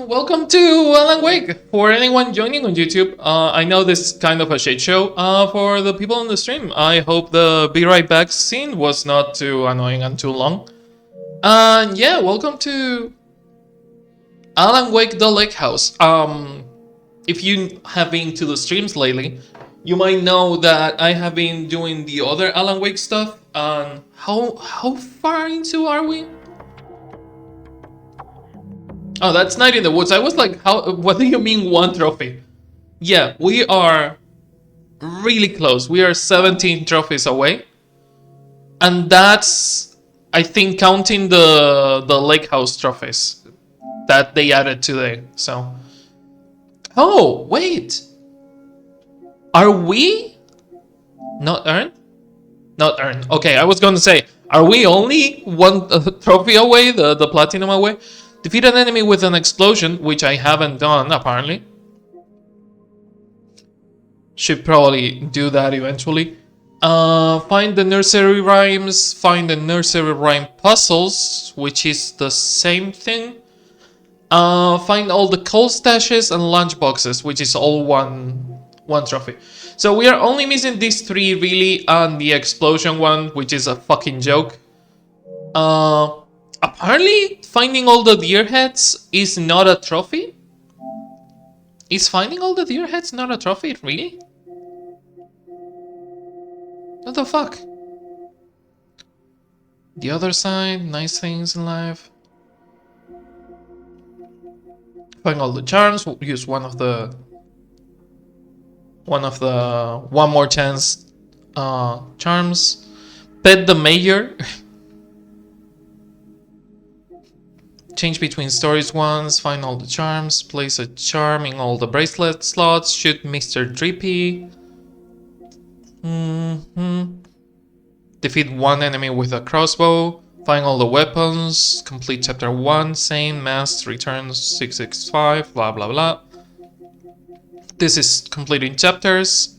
Welcome to Alan Wake. For anyone joining on YouTube, I know this is kind of a shit show. For the people on the stream, I hope the be right back scene was not too annoying and too long. And yeah, welcome to Alan Wake the Lake House. If you have been to the streams lately, you might know that I have been doing the other Alan Wake stuff. And how far into are we? Oh, that's Night in the Woods. I was like, what do you mean one trophy? Yeah, we are really close. We are 17 trophies away. And that's, I think, counting the Lake House trophies that they added today. So, oh, wait. Are we not earned? Not earned. Okay, I was going to say, are we only one trophy away, the platinum away? Defeat an enemy with an explosion, which I haven't done, apparently. Should probably do that eventually. Find the nursery rhymes, find the nursery rhyme puzzles, which is the same thing. Find all the coal stashes and lunch boxes, which is all one trophy. So we are only missing these three, really, and the explosion one, which is a fucking joke. Apparently, finding all the deer heads is not a trophy? Is finding all the deer heads not a trophy, really? What the fuck? The other side, nice things in life. Find all the charms, we'll use one more chance charms. Pet the mayor. Change between stories once, find all the charms, place a charm in all the bracelet slots, shoot Mr. Drippy. Defeat one enemy with a crossbow, find all the weapons, complete chapter 1, same, mask, returns 665, blah blah blah. This is completing chapters.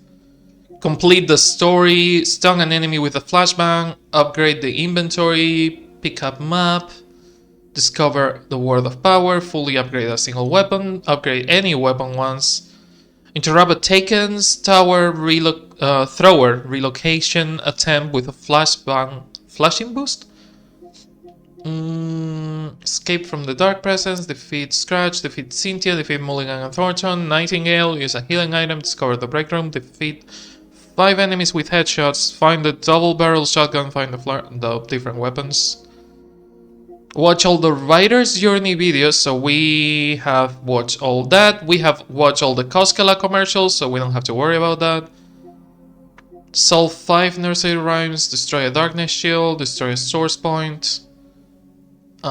Complete the story, stun an enemy with a flashbang, upgrade the inventory, pick up map. Discover the Word of Power, fully upgrade a single weapon, upgrade any weapon once, interrupt a Taken's Tower thrower relocation attempt with a flashing boost, escape from the Dark Presence, defeat Scratch, defeat Cynthia, defeat Mulligan and Thornton, Nightingale, use a healing item, discover the break room, defeat 5 enemies with headshots, find the double barrel shotgun, find the different weapons. Watch all the Writer's Journey videos, so we have watched all that. We have watched all the Koskela commercials, so we don't have to worry about that. Solve 5 nursery rhymes, destroy a darkness shield, destroy a source point. Find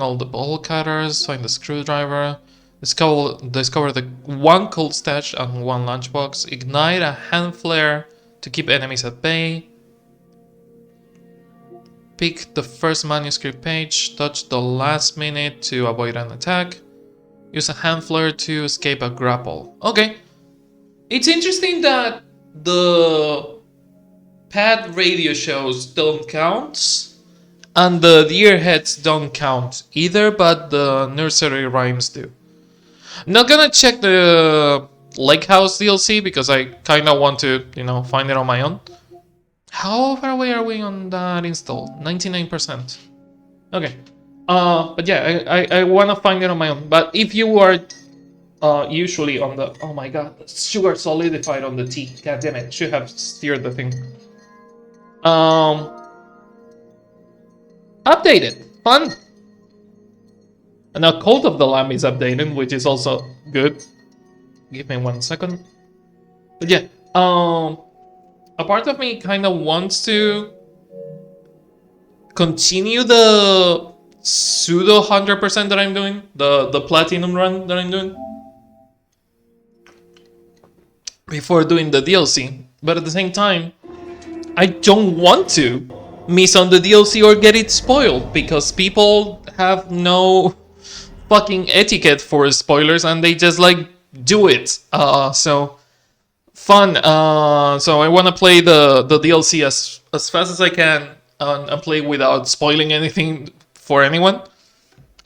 all the ball cutters, find the screwdriver. Discover the 1 cold stash and 1 lunchbox. Ignite a hand flare to keep enemies at bay. Pick the first manuscript page, touch the last minute to avoid an attack. Use a hand flare to escape a grapple. Okay. It's interesting that the pad radio shows don't count, and the deer heads don't count either, but the nursery rhymes do. I'm not gonna check the Lake House DLC because I kinda want to, find it on my own. How far away are we on that install? 99%. Okay. But yeah, I wanna find it on my own. But if you are usually on the... Oh my god, the sugar solidified on the tea. God damn it, should have steered the thing. Updated. Fun. And now Cult of the Lamb is updated, which is also good. Give me 1 second. But yeah, a part of me kind of wants to continue the pseudo 100% that I'm doing, the platinum run that I'm doing, before doing the DLC. But at the same time, I don't want to miss on the DLC or get it spoiled, because people have no fucking etiquette for spoilers and they just do it. So fun. So I want to play the DLC as fast as I can and play without spoiling anything for anyone.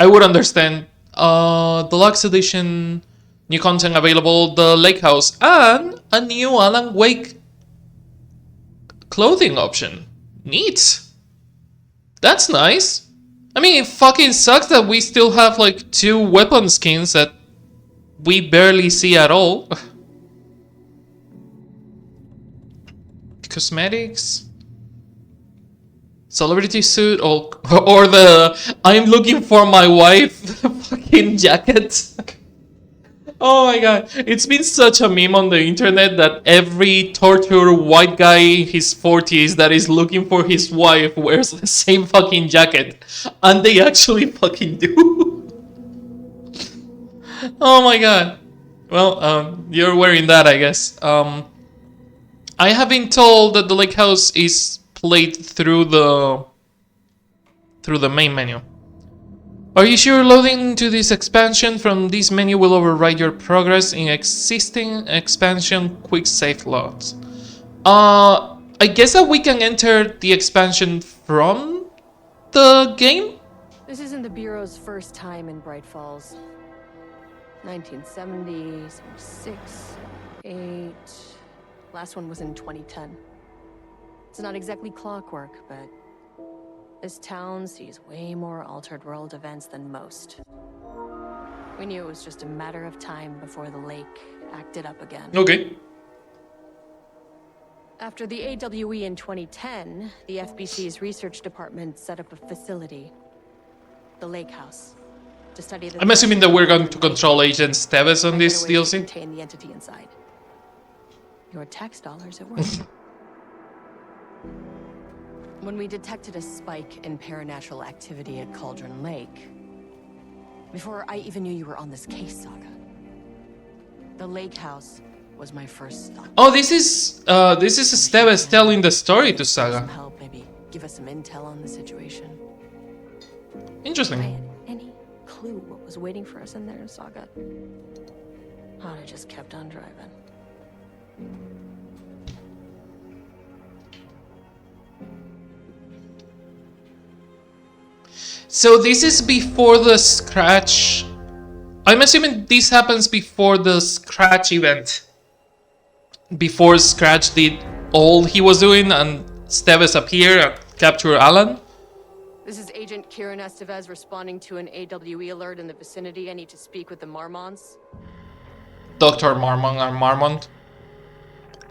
I would understand Deluxe edition, new content available, the Lake House, and a new Alan Wake clothing option. Neat. That's nice. I mean, it fucking sucks that we still have like 2 weapon skins that we barely see at all. Cosmetics, celebrity suit, or the I'm looking for my wife fucking jacket. Oh my god, it's been such a meme on the internet that every tortured white guy in his 40s that is looking for his wife wears the same fucking jacket. And they actually fucking do. Oh my god. Well, you're wearing that, I guess. I have been told that the lake house is played through the main menu. Are you sure loading to this expansion from this menu will override your progress in existing expansion quick save logs? I guess that we can enter the expansion from the game? This isn't the Bureau's first time in Bright Falls. 1970, 76, 8... Last one was in 2010. It's not exactly clockwork, but this town sees way more altered world events than most. We knew it was just a matter of time before the lake acted up again. Okay. After the AWE in 2010, the FBC's research department set up a facility, the Lake House, to study the... I'm assuming that we're going to control Agent Steves on this DLC. Contain the entity inside. Your tax dollars at work. When we detected a spike in paranatural activity at Cauldron Lake, before I even knew you were on this case, Saga, the Lake House was my first stop. Oh, this is Steves telling the story to Saga. Some help, maybe give us some intel on the situation. Interesting. I had any clue what was waiting for us in there, Saga. Oh, I just kept on driving. So this is before the Scratch. I'm assuming this happens before the Scratch event. Before Scratch did all he was doing and Steves appeared and captured Alan. This is Agent Kieran Estevez responding to an AWE alert in the vicinity. I need to speak with the Marmonts. Dr. Marmont and Marmont.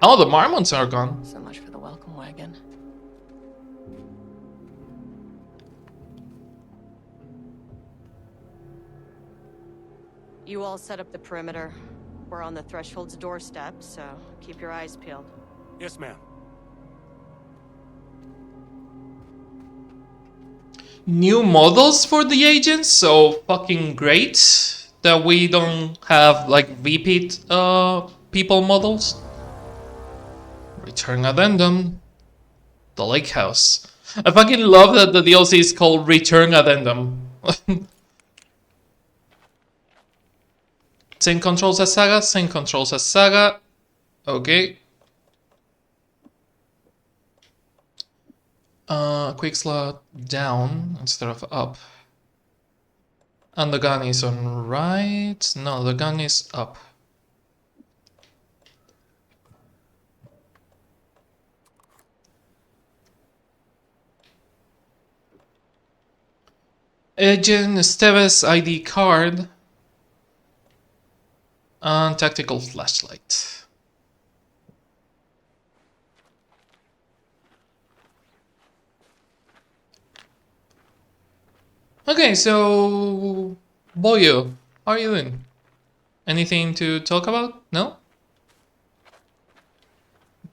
Oh, the Marmonts are gone. So much for the welcome wagon. You all set up the perimeter. We're on the Threshold's doorstep, so keep your eyes peeled. Yes, ma'am. New models for the agents, so fucking great that we don't have like repeat people models. Return addendum. The Lake House. I fucking love that the DLC is called Return Addendum. Same controls as Saga, same controls as Saga. Okay. Quick slot down instead of up. And the gun is on right. No, the gun is up. Agent Steves ID card. And tactical flashlight. Okay, so Boyo, how are you doing? Anything to talk about? No?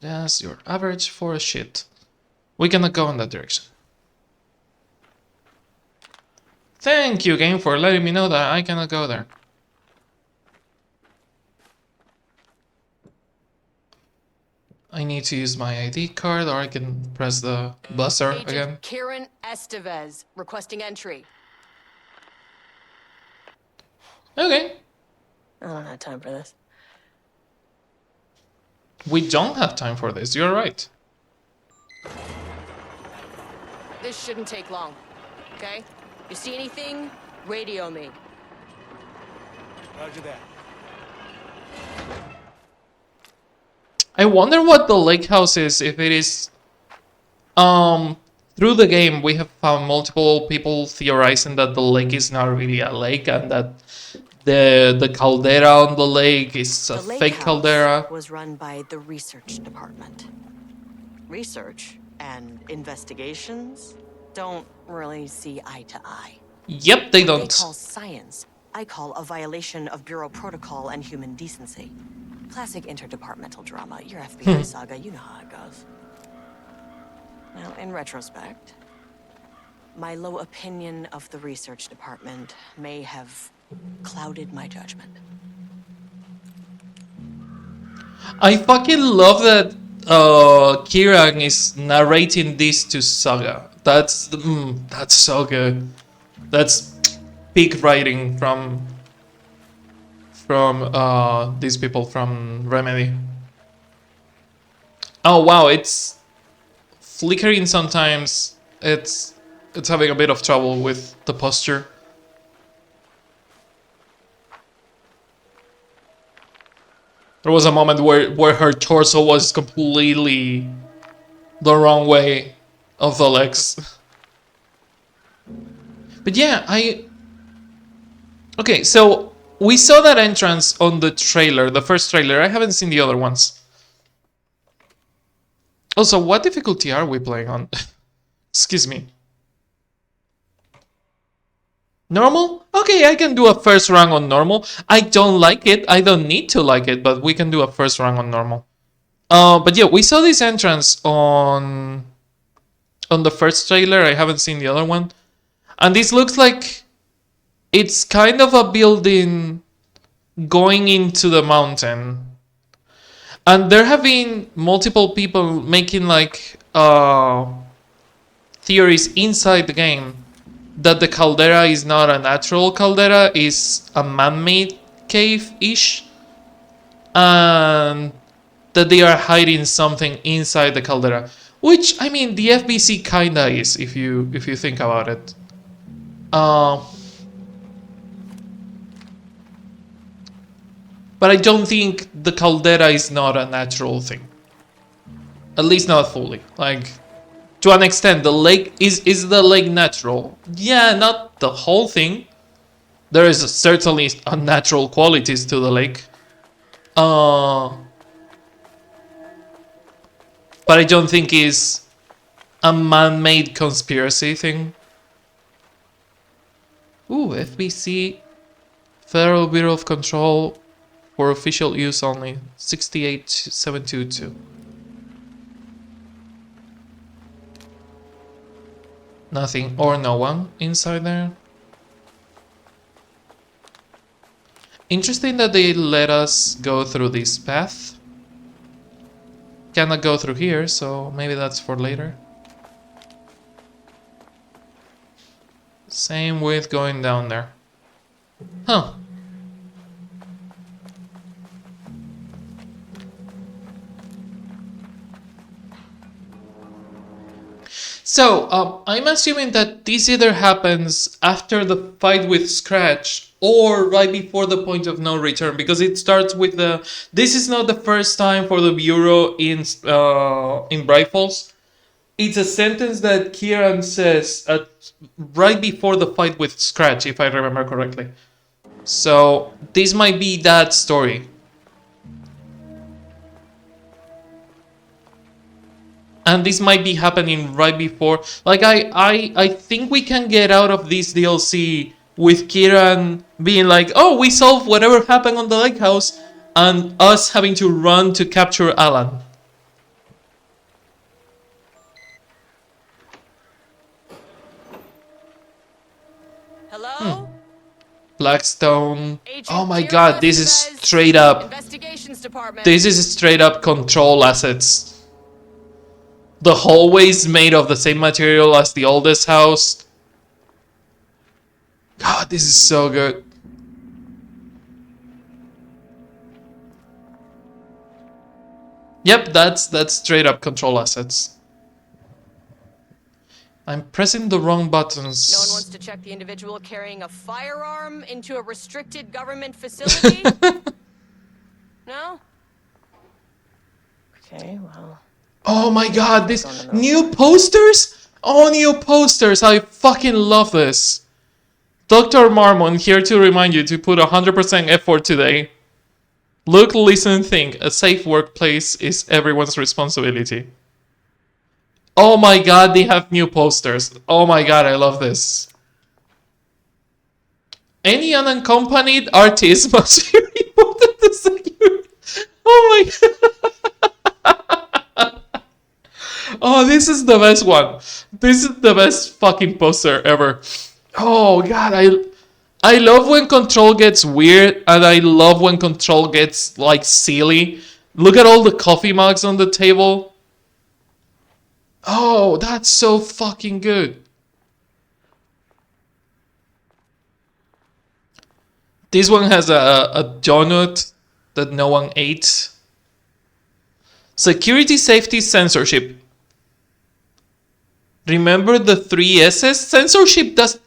That's your average for a shit. We cannot go in that direction. Thank you, game, for letting me know that I cannot go there. I need to use my ID card, or I can press the buzzer Agent again. Kieran Estevez, requesting entry. Okay. I don't have time for this. We don't have time for this, you're right. This shouldn't take long, okay? You see anything, radio me. Roger that. I wonder what the lake house is, if it is through the game we have found multiple people theorizing that the lake is not really a lake and that the caldera on the lake is a The lake fake house caldera. was run by the research department. Research and investigations don't really see eye to eye. Yep, they What they don't. call science, I call a violation of Bureau protocol and human decency. Classic interdepartmental drama. Your FBI saga, you know how it goes. Now, in retrospect, my low opinion of the research department may have clouded my judgment. I fucking love that Kieran is narrating this to Saga. That's so good. That's peak writing from these people from Remedy. Oh wow, it's flickering sometimes. It's having a bit of trouble with the posture. There was a moment where her torso was completely the wrong way of the legs. But yeah, okay, so we saw that entrance on the trailer, the first trailer. I haven't seen the other ones. Also, what difficulty are we playing on? Excuse me. Normal? Okay, I can do a first run on normal. I don't like it. I don't need to like it, but we can do a first run on normal. But yeah, we saw this entrance on the first trailer. I haven't seen the other one. And this looks like it's kind of a building going into the mountain. And there have been multiple people making like theories inside the game that the caldera is not a natural caldera, is a man-made cave-ish, and that they are hiding something inside the caldera. Which, I mean, the FBC kinda is, if you think about it. But I don't think the caldera is not a natural thing. At least not fully. Like, to an extent, the lake is the lake natural? Yeah, not the whole thing. There is certainly unnatural qualities to the lake. But I don't think it's a man-made conspiracy thing. Ooh, FBC, Federal Bureau of Control, for official use only, 68722. Nothing or no one inside there. Interesting that they let us go through this path. Cannot go through here, so maybe that's for later. Same with going down there. Huh. So, I'm assuming that this either happens after the fight with Scratch or right before the point of no return, because it starts with the. This is not the first time for the Bureau in Bright Falls. It's a sentence that Kieran says right before the fight with Scratch, if I remember correctly. So this might be that story. And this might be happening right before. Like, I think we can get out of this DLC with Kieran being like, oh, we solved whatever happened on the lake house, and us having to run to capture Alan. Hello? Blackstone. Oh Agent my Kira god, this is Estevez, straight up. Investigations Department. This is straight up control assets. The hallways made of the same material as the oldest house. God, this is so good. Yep, that's straight up control assets. I'm pressing the wrong buttons. No one wants to check the individual carrying a firearm into a restricted government facility? No? Okay, well. Oh my god, this new posters? Oh, new posters. I fucking love this. Dr. Marmon here to remind you to put 100% effort today. Look, listen, think. A safe workplace is everyone's responsibility. Oh my god, they have new posters. Oh my god, I love this. Any unaccompanied artist must be reported to security. Oh my god. Oh, this is the best one. This is the best fucking poster ever. Oh god, I love when control gets weird, and I love when control gets like silly. Look at all the coffee mugs on the table. Oh, that's so fucking good. This one has a donut that no one ate. Security, safety, censorship. Remember the three S's? Censorship does...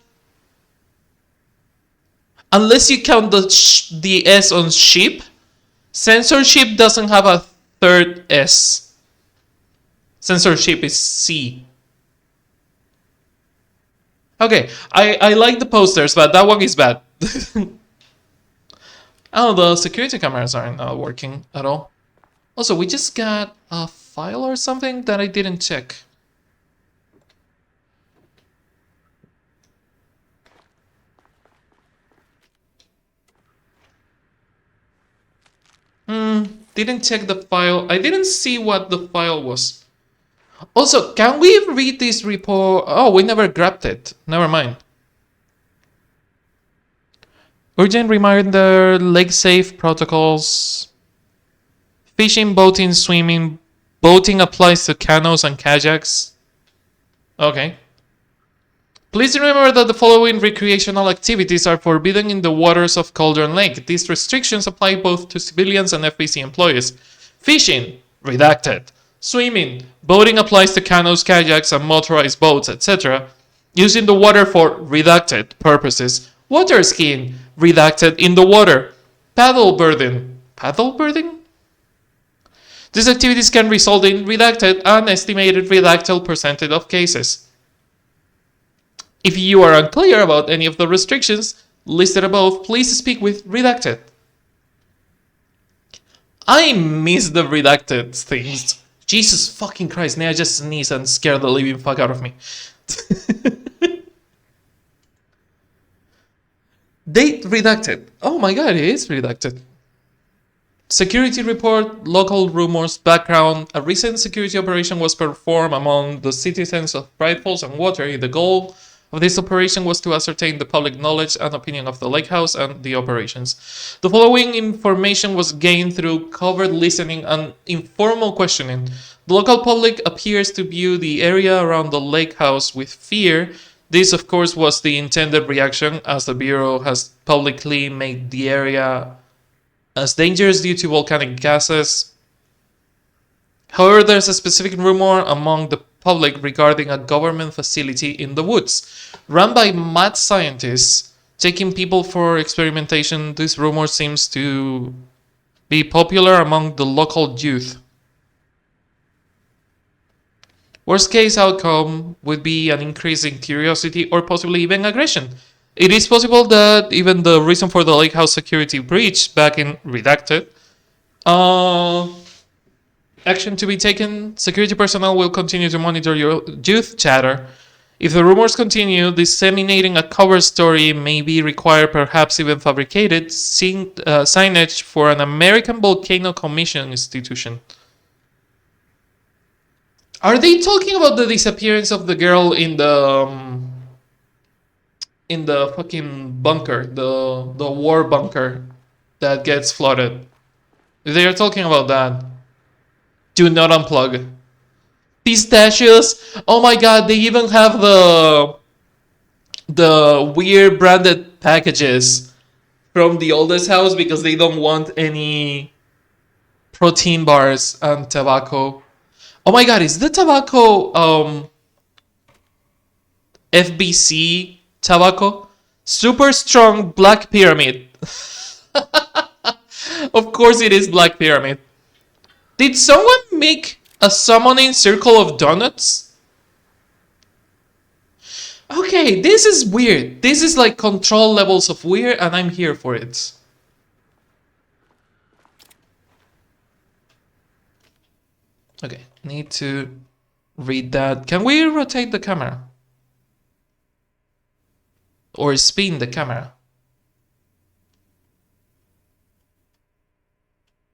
Unless you count the S on ship, censorship doesn't have a third S. Censorship is C. Okay, I like the posters, but that one is bad. Oh, the security cameras aren't working at all. Also, we just got a file or something that I didn't check. Didn't check the file. I didn't see what the file was. Also, can we read this report? Oh, we never grabbed it. Never mind. Urgent reminder, lake safe protocols. Fishing, boating, swimming. Boating applies to canoes and kayaks. Okay. Please remember that the following recreational activities are forbidden in the waters of Cauldron Lake. These restrictions apply both to civilians and FBC employees. Fishing, redacted. Swimming, boating applies to canoes, kayaks, and motorized boats, etc. Using the water for redacted purposes. Water skiing, redacted in the water. Paddle birding. Paddle birding? These activities can result in redacted and estimated redacted percentage of cases. If you are unclear about any of the restrictions listed above, please speak with redacted. I miss the redacted things. Jesus fucking Christ, now I just sneeze and scare the living fuck out of me. Date redacted. Oh my god, it is redacted. Security report, local rumors, background. A recent security operation was performed among the citizens of Bright Falls and Watery. The goal of this operation was to ascertain the public knowledge and opinion of the lake house and the operations. The following information was gained through covert listening and informal questioning. The local public appears to view the area around the lake house with fear. This, of course, was the intended reaction, as the Bureau has publicly made the area as dangerous due to volcanic gases. However, there's a specific rumor among the public regarding a government facility in the woods. Run by mad scientists taking people for experimentation, this rumor seems to be popular among the local youth. Worst case outcome would be an increase in curiosity or possibly even aggression. It is possible that even the reason for the lake house security breach back in redacted, action to be taken, security personnel will continue to monitor your youth chatter. If the rumors continue, disseminating a cover story may be required, perhaps even fabricated, signage for an American Volcano Commission institution. Are they talking about the disappearance of the girl in the fucking bunker, the war bunker that gets flooded? If they are talking about that, do not unplug. Pistachios. Oh my god, they even have the weird branded packages from the oldest house because they don't want any protein bars and tobacco. Oh my god, is the tobacco FBC tobacco. Super strong black pyramid. Of course it is black pyramid. Did someone make a summoning circle of donuts? Okay, this is weird. This is like control levels of weird, and I'm here for it. Okay, need to read that. Can we rotate the camera? Or spin the camera?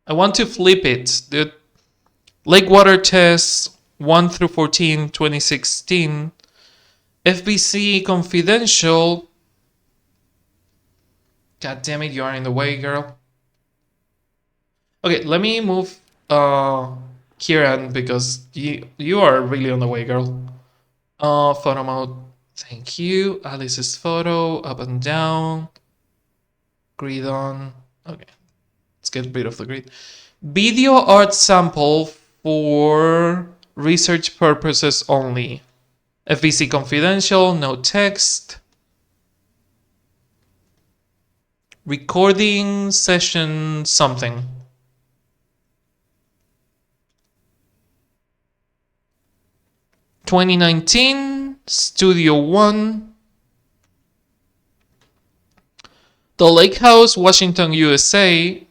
I want to flip it. The Lake Water Test 1 through 14, 2016. FBC Confidential. God damn it, you are in the way, girl. Okay, let me move Kieran because you are really on the way, girl. Photo mode. Thank you. Alice's photo, up and down. Grid on. Okay, let's get rid of the grid. Video art sample for research purposes only. FBC confidential, no text. Recording session something. (2019) Studio One. The Lake House, Washington, USA.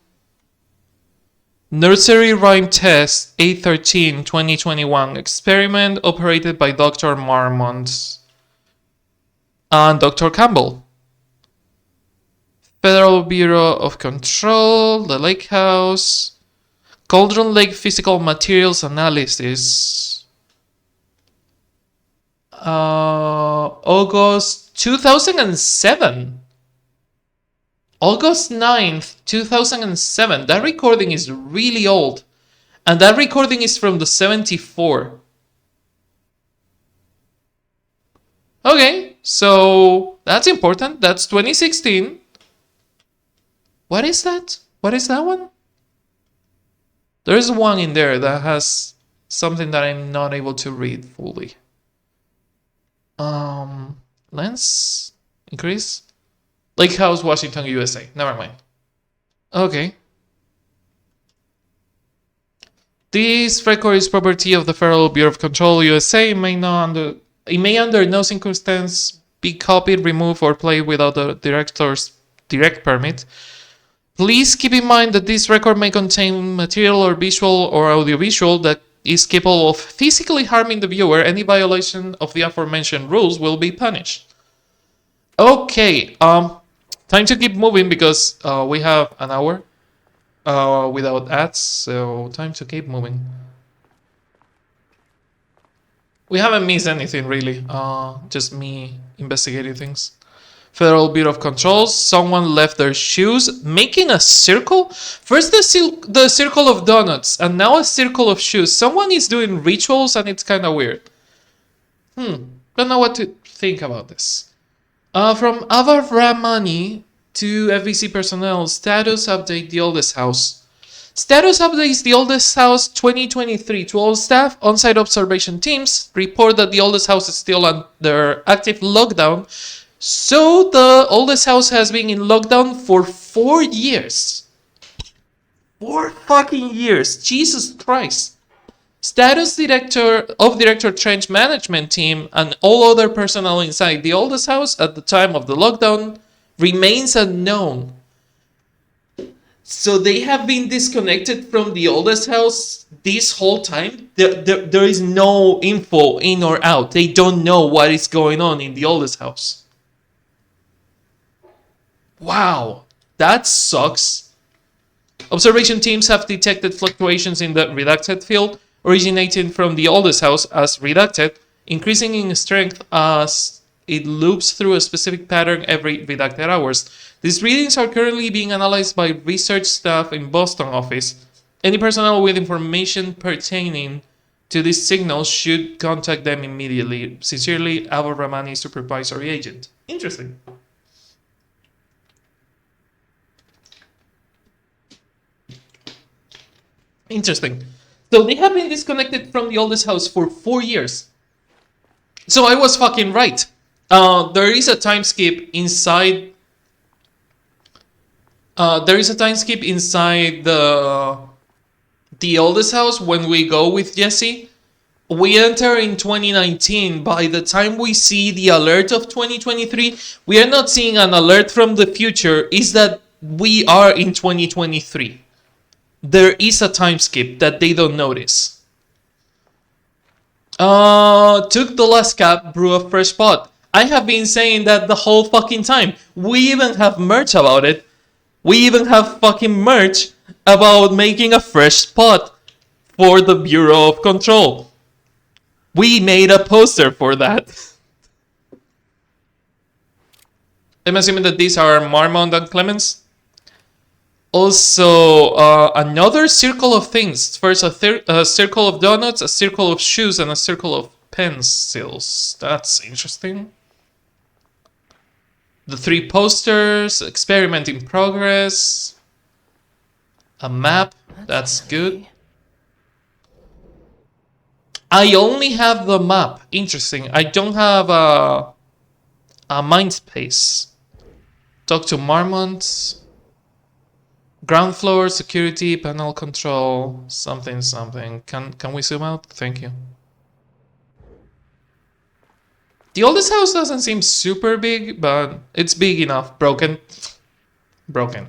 Nursery Rhyme Test 8/13, 2021. Experiment operated by Dr. Marmont and Dr. Campbell. Federal Bureau of Control, the Lake House. Cauldron Lake Physical Materials Analysis. August 2007. August 9th, 2007. That recording is really old. And that recording is from the 74. Okay, so that's important. That's 2016. What is that? What is that one? There's one in there that has something that I'm not able to read fully. Lens increase. Lake House, Washington, USA. Never mind. Okay. This record is property of the Federal Bureau of Control, USA. It may under no circumstance be copied, removed, or played without the director's direct permit. Please keep in mind that this record may contain material or visual or audiovisual that is capable of physically harming the viewer. Any violation of the aforementioned rules will be punished. Okay, time to keep moving because we have an hour without ads, so time to keep moving. We haven't missed anything really, just me investigating things. Federal Bureau of Controls, someone left their shoes, making a circle? First the circle of donuts, and now a circle of shoes. Someone is doing rituals and it's kind of weird. Don't know what to think about this. From Avar Ramani to FVC personnel, status update the oldest house. Status updates the oldest house 2023 to all staff. On-site observation teams report that the oldest house is still under active lockdown. So the oldest house has been in lockdown for 4 years. 4 fucking years. Jesus Christ. Status Director Trench Management Team and all other personnel inside the oldest house at the time of the lockdown remains unknown. So they have been disconnected from the oldest house this whole time? There is no info in or out. They don't know what is going on in the oldest house. Wow, that sucks. Observation teams have detected fluctuations in the redacted field originating from the oldest house as redacted, increasing in strength as it loops through a specific pattern every redacted hours. These readings are currently being analyzed by research staff in Boston office. Any personnel with information pertaining to these signals should contact them immediately. Sincerely, Abu Ramani, Supervisory Agent. Interesting. Interesting. So they have been disconnected from the oldest house for 4 years. So I was fucking right. There is a time skip inside. There is a time skip inside the oldest house when we go with Jesse. We enter in 2019. By the time we see the alert of 2023, we are not seeing an alert from the future. Is that we are in 2023? There is a time skip that they don't notice. Took the last cap, brew a fresh pot. I have been saying that the whole fucking time. We even have merch about it. We even have fucking merch about making a fresh pot for the Bureau of Control. We made a poster for that. I'm assuming that these are Marmont and Clemens. Also, another circle of things. First, a circle of donuts, a circle of shoes, and a circle of pencils. That's interesting. The 3 posters, experiment in progress, a map. That's good. I only have the map. Interesting. I don't have a mind space. Talk to Marmont. Ground floor, security, panel control, something, something. Can we zoom out? Thank you. The oldest house doesn't seem super big, but it's big enough. Broken. Broken.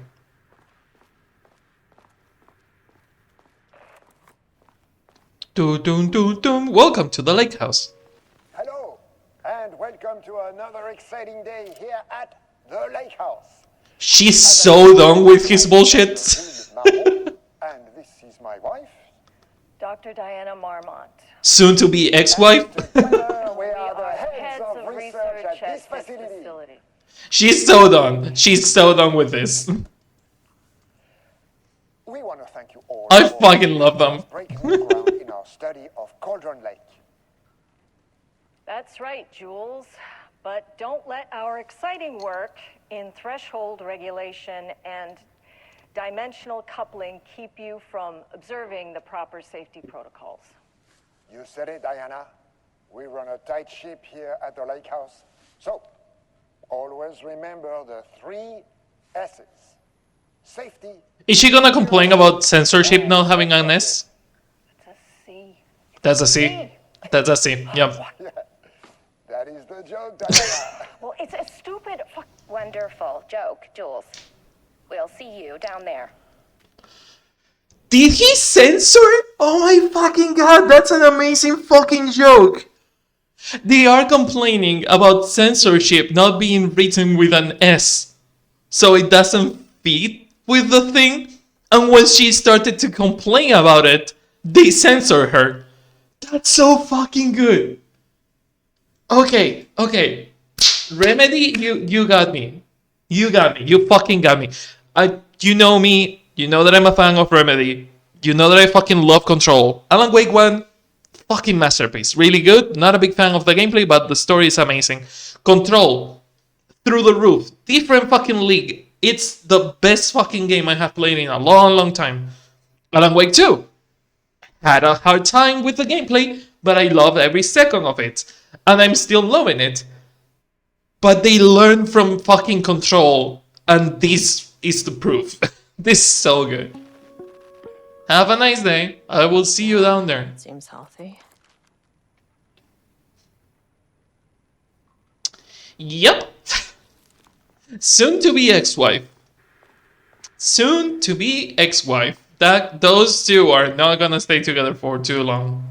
Welcome to the lake house. Hello, and welcome to another exciting day here at the lake house. She's so done with his bullshit. And this is my wife, Dr. Diana Marmont. Soon to be ex-wife. together we We are the are heads of research at this facility. She's so done. She's so done with this. We want to thank you all. I for fucking love them. breaking new ground in our study of Cauldron Lake. That's right, Jules. But don't let our exciting work in threshold regulation and dimensional coupling keep you from observing the proper safety protocols. You said it, Diana. We run a tight ship here at the lake house. So, always remember the 3 S's. Safety. Is she gonna complain about censorship not having an S? It's a C. That's a C. That's a C. Yep. That is the joke, Diana. Well, it's a stupid Wonderful joke, Jules. We'll see you down there. Did he censor it? Oh my fucking god, that's an amazing fucking joke. They are complaining about censorship not being written with an S, so it doesn't fit with the thing. And when she started to complain about it, they censor her. That's so fucking good. Okay. Remedy, you got me. You got me. You fucking got me. You know me. You know that I'm a fan of Remedy. You know that I fucking love Control. Alan Wake 1, fucking masterpiece. Really good. Not a big fan of the gameplay, but the story is amazing. Control, through the roof. Different fucking league. It's the best fucking game I have played in a long, long time. Alan Wake 2. Had a hard time with the gameplay, but I loved every second of it. And I'm still loving it. But they learned from fucking Control, and this is the proof. This is so good. Have a nice day. I will see you down there. Seems healthy. Yep. Soon to be ex-wife. Soon to be ex-wife. Those two are not gonna stay together for too long.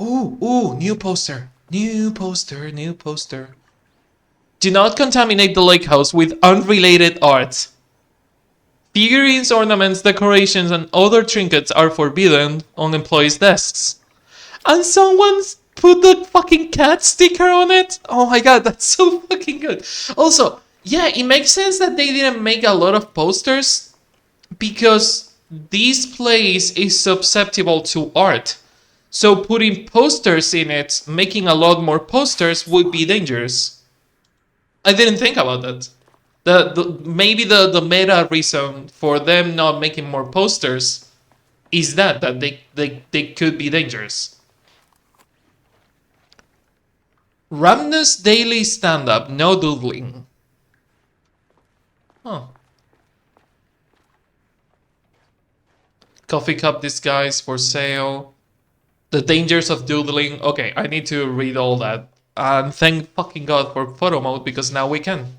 Ooh, new poster. New poster. Do not contaminate the lake house with unrelated art. Figurines, ornaments, decorations, and other trinkets are forbidden on employees' desks. And someone's put the fucking cat sticker on it? Oh my god, that's so fucking good. Also, yeah, it makes sense that they didn't make a lot of posters because this place is susceptible to art. So putting posters in it, making a lot more posters would be dangerous. I didn't think about that. Maybe the meta reason for them not making more posters is that they could be dangerous. Ramnus daily stand-up, no doodling. Huh. Coffee cup disguise for sale. The dangers of doodling. Okay, I need to read all that. And thank fucking god for photo mode because now we can.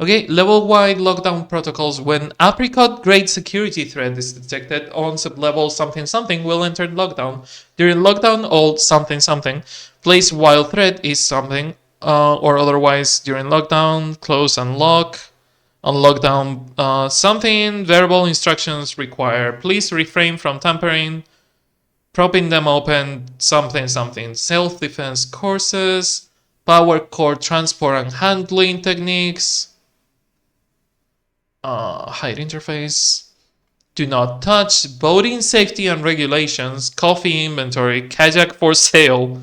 Okay, level-wide lockdown protocols. When apricot grade security threat is detected on sub-level something something will enter lockdown. During lockdown, all something something place while threat is something or otherwise during lockdown, close and lock. On lockdown, something verbal instructions require. Please refrain from tampering, propping them open, something something. Self-defense courses, power core transport and handling techniques. Hide interface. Do not touch. Boating safety and regulations. Coffee inventory. Kayak for sale.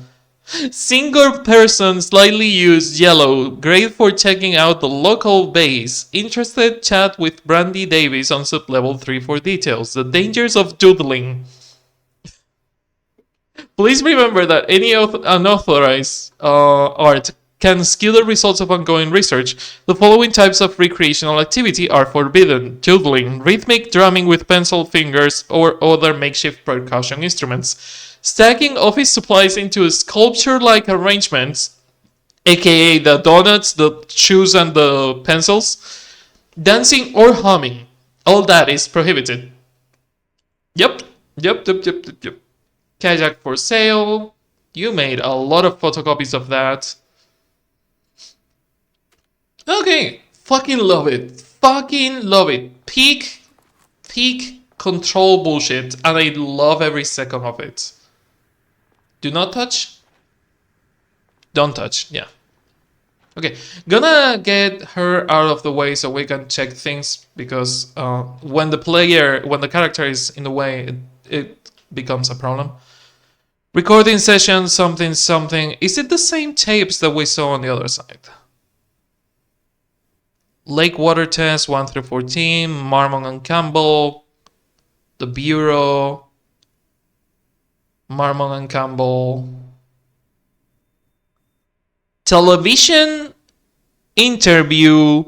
Single person slightly used yellow. Great for checking out the local base. Interested? Chat with Brandy Davis on sublevel 3 for details. The dangers of doodling. Please remember that any unauthorized art can skew the results of ongoing research. The following types of recreational activity are forbidden: doodling, rhythmic drumming with pencil fingers or other makeshift percussion instruments, stacking office supplies into sculpture-like arrangements, aka the donuts, the shoes, and the pencils, dancing or humming. All that is prohibited. Yep, yep. Kayak for sale. You made a lot of photocopies of that. Okay, fucking love it. Fucking love it. Peak control bullshit, and I love every second of it. Do not touch. Don't touch. Yeah. Okay, gonna get her out of the way so we can check things because when the character is in the way, it becomes a problem. Recording session, something, something. Is it the same tapes that we saw on the other side? Lake water test 1 through 14, Marmon and Campbell, the Bureau, Marmon and Campbell. Television interview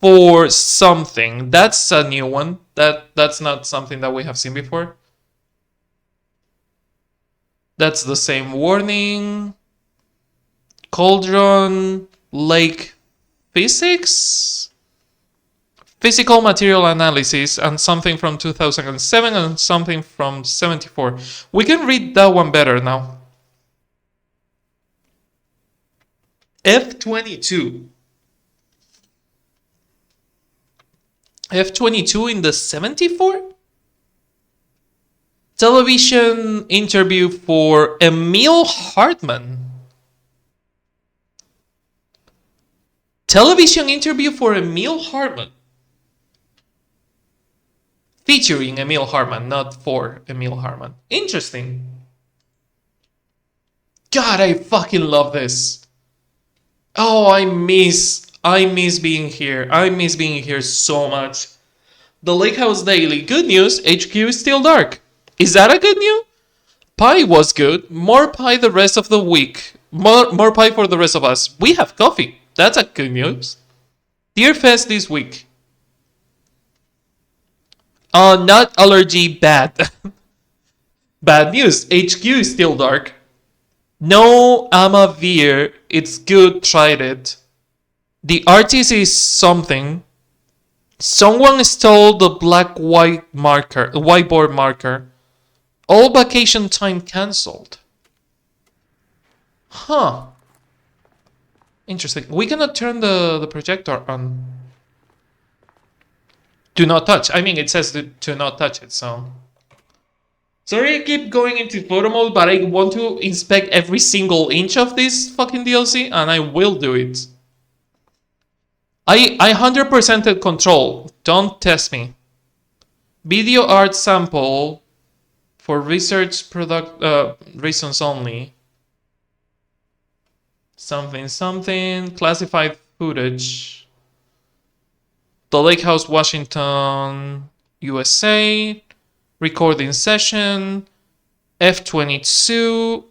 for something. That's a new one. That's not something that we have seen before. That's the same warning. Cauldron, Lake Physics, Physical Material Analysis, and something from 2007 and something from 74. We can read that one better now. F22. F22 in the 74? Television interview for Emil Hartman. Television interview for Emil Hartman. Featuring Emil Hartman, not for Emil Hartman. Interesting. God, I fucking love this. Oh, I miss being here. I miss being here so much. The Lake House Daily. Good news, HQ is still dark. Is that a good news? Pie was good. More pie the rest of the week. More pie for the rest of us. We have coffee. That's a good news. Deer Fest this week. Nut allergy bad. Bad news. HQ is still dark. No Amavir. It's good. Tried it. The artist is something. Someone stole the black whiteboard marker. All vacation time cancelled. Huh. Interesting. We cannot turn the projector on. Do not touch. I mean, it says to not touch it, so. Sorry I keep going into photo mode, but I want to inspect every single inch of this fucking DLC, and I will do it. I 100%ed control. Don't test me. Video art sample for research reasons only. Something. Classified footage. The Lake House, Washington, USA. Recording session. F-22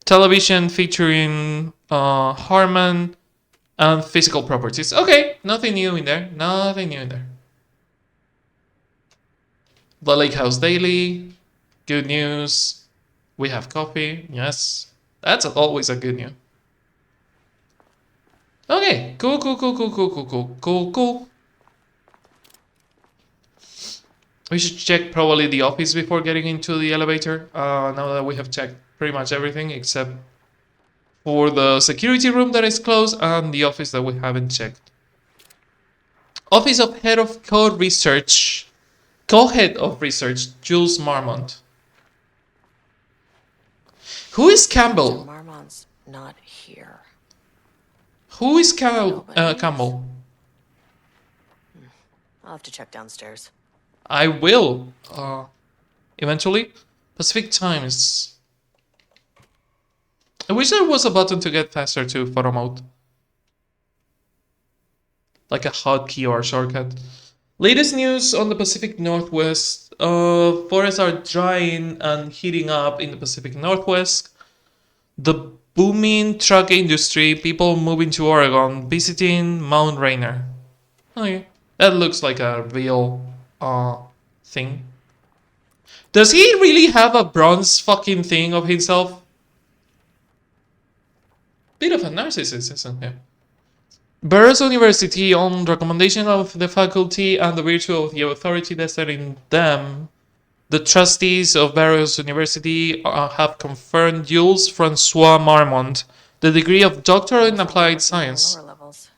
television featuring Harman and physical properties. Okay, nothing new in there. Nothing new in there. The Lake House Daily. Good news. We have coffee. Yes. That's always a good news. Okay. Cool. We should check probably the office before getting into the elevator. Now that we have checked pretty much everything except for the security room that is closed and the office that we haven't checked. Office of Head of Code Research. Co-head of research, Jules Marmont. Who is Campbell? Marmont's not here. Who is Campbell? Nobody. Campbell? I'll have to check downstairs. I will. Eventually. Pacific Times. I wish there was a button to get faster to photo mode. Like a hotkey or a shortcut. Latest news on the Pacific Northwest. Forests are drying and heating up in the Pacific Northwest. The booming truck industry, people moving to Oregon, visiting Mount Rainier. Okay, that looks like a real thing. Does he really have a bronze fucking thing of himself? Bit of a narcissist, isn't he? Burroughs University, on recommendation of the faculty and the virtue of the authority vested in them, the trustees of Burroughs University have confirmed Jules Francois Marmont the degree of Doctor in Applied Science. Lower levels.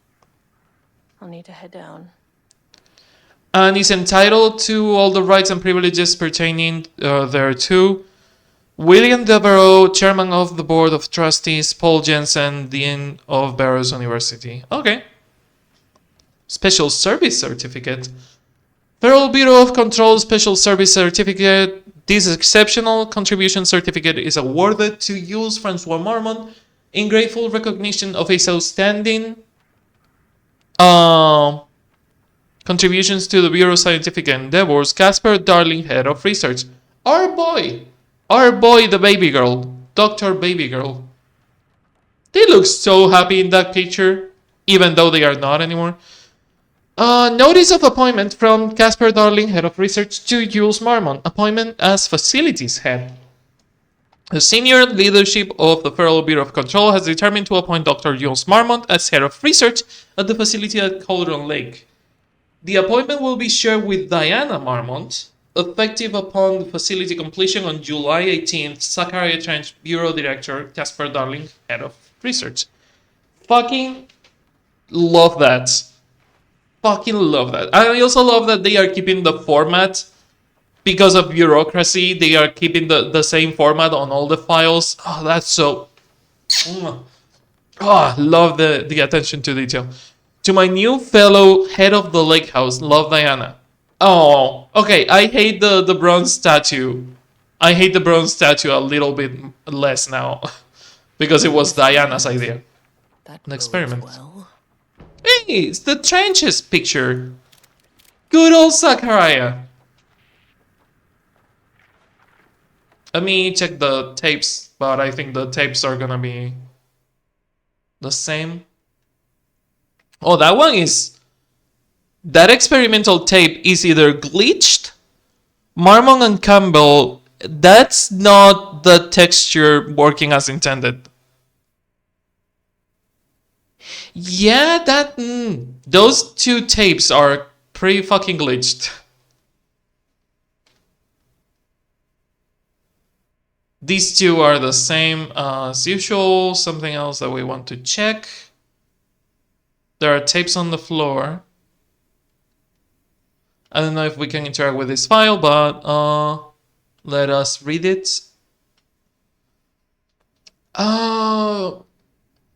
I'll need to head down. And is entitled to all the rights and privileges pertaining thereto. William Devereaux, Chairman of the Board of Trustees. Paul Jensen, Dean of Burroughs University. Okay. Special Service Certificate. Federal Bureau of Control Special Service Certificate. This exceptional contribution certificate is awarded to Jules Francois Marmont in grateful recognition of his outstanding contributions to the Bureau's scientific endeavors. Casper Darling, Head of Research. Our boy, the baby girl, Dr. Baby Girl. They look so happy in that picture, even though they are not anymore. Notice of appointment from Casper Darling, Head of Research, to Jules Marmont. Appointment as Facilities Head. The senior leadership of the Federal Bureau of Control has determined to appoint Dr. Jules Marmont as Head of Research at the facility at Cauldron Lake. The appointment will be shared with Diana Marmont, effective upon the facility completion on July 18th. Zachariah Trench, Bureau Director, Casper Darling, Head of Research. Fucking love that. Fucking love that. I also love that they are keeping the format. Because of bureaucracy, they are keeping the same format on all the files. Oh, that's so... Oh, I love the attention to detail. To my new fellow head of the lake house, love Diana. Oh, okay, I hate the bronze statue. I hate the bronze statue a little bit less now. Because it was Diana's idea. An experiment. Well. Hey, it's the trenches picture. Good old Zachariah. Let me check the tapes, but I think the tapes are gonna be the same. Oh, that one is... That experimental tape is either glitched, Marmont and Campbell, that's not the texture working as intended. Yeah, those two tapes are pretty fucking glitched. These two are the same as usual. Something else that we want to check. There are tapes on the floor. I don't know if we can interact with this file, but let us read it.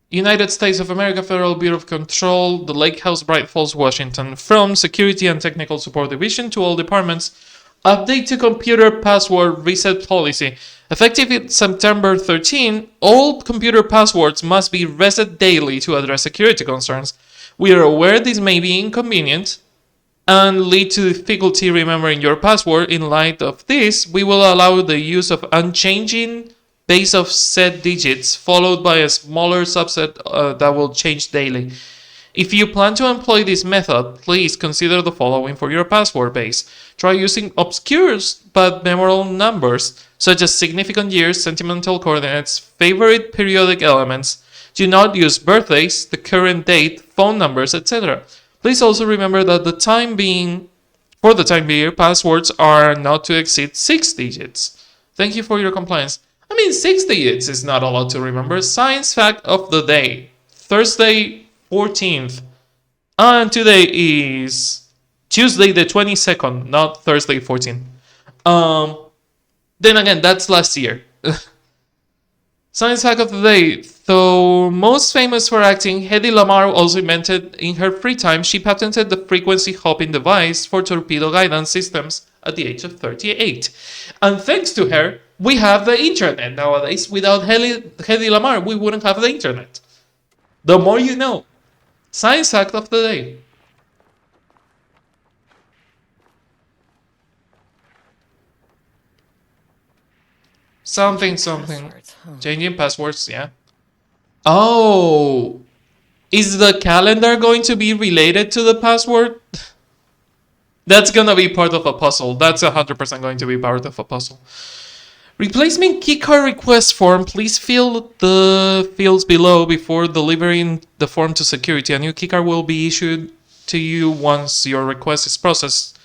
United States of America Federal Bureau of Control, the Lake House, Bright Falls, Washington. From Security and Technical Support Division to all departments. Update to computer password reset policy. Effective September 13, all computer passwords must be reset daily to address security concerns. We are aware this may be inconvenient, and lead to difficulty remembering your password. In light of this, we will allow the use of unchanging base of set digits followed by a smaller subset that will change daily. If you plan to employ this method, please consider the following for your password base. Try using obscure but memorable numbers, such as significant years, sentimental coordinates, favorite periodic elements. Do not use birthdays, the current date, phone numbers, etc. Please also remember that for the time being, passwords are not to exceed 6 digits. Thank you for your compliance. I mean, 6 digits is not a lot to remember. Science fact of the day. Thursday, 14th. And today is Tuesday the 22nd, not Thursday 14th. Then again, that's last year. Science fact of the day. Though most famous for acting, Hedy Lamarr also invented in her free time, she patented the frequency hopping device for torpedo guidance systems at the age of 38. And thanks to her, we have the internet nowadays. Without Hedy Lamarr, we wouldn't have the internet. The more you know. Science fact of the day. Something. Passwords, huh? Changing passwords, yeah. Oh, is the calendar going to be related to the password? That's gonna be part of a puzzle. That's 100% going to be part of a puzzle. Replacement keycard request form. Please fill the fields below before delivering the form to security. A new keycard will be issued to you once your request is processed.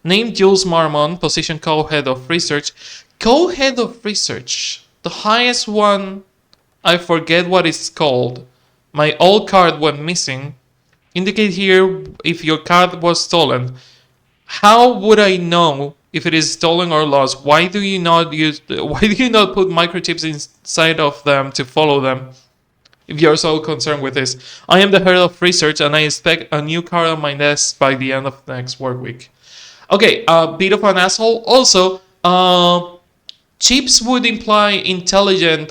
Name Jules Marmon, position co-head of research. Co-head of research. The highest one, I forget what it's called. My old card went missing. Indicate here if your card was stolen. How would I know if it is stolen or lost? Why do you not put microchips inside of them to follow them? If you're so concerned with this. I am the head of research and I expect a new card on my desk by the end of next work week. Okay, a bit of an asshole. Also, chips would imply intelligent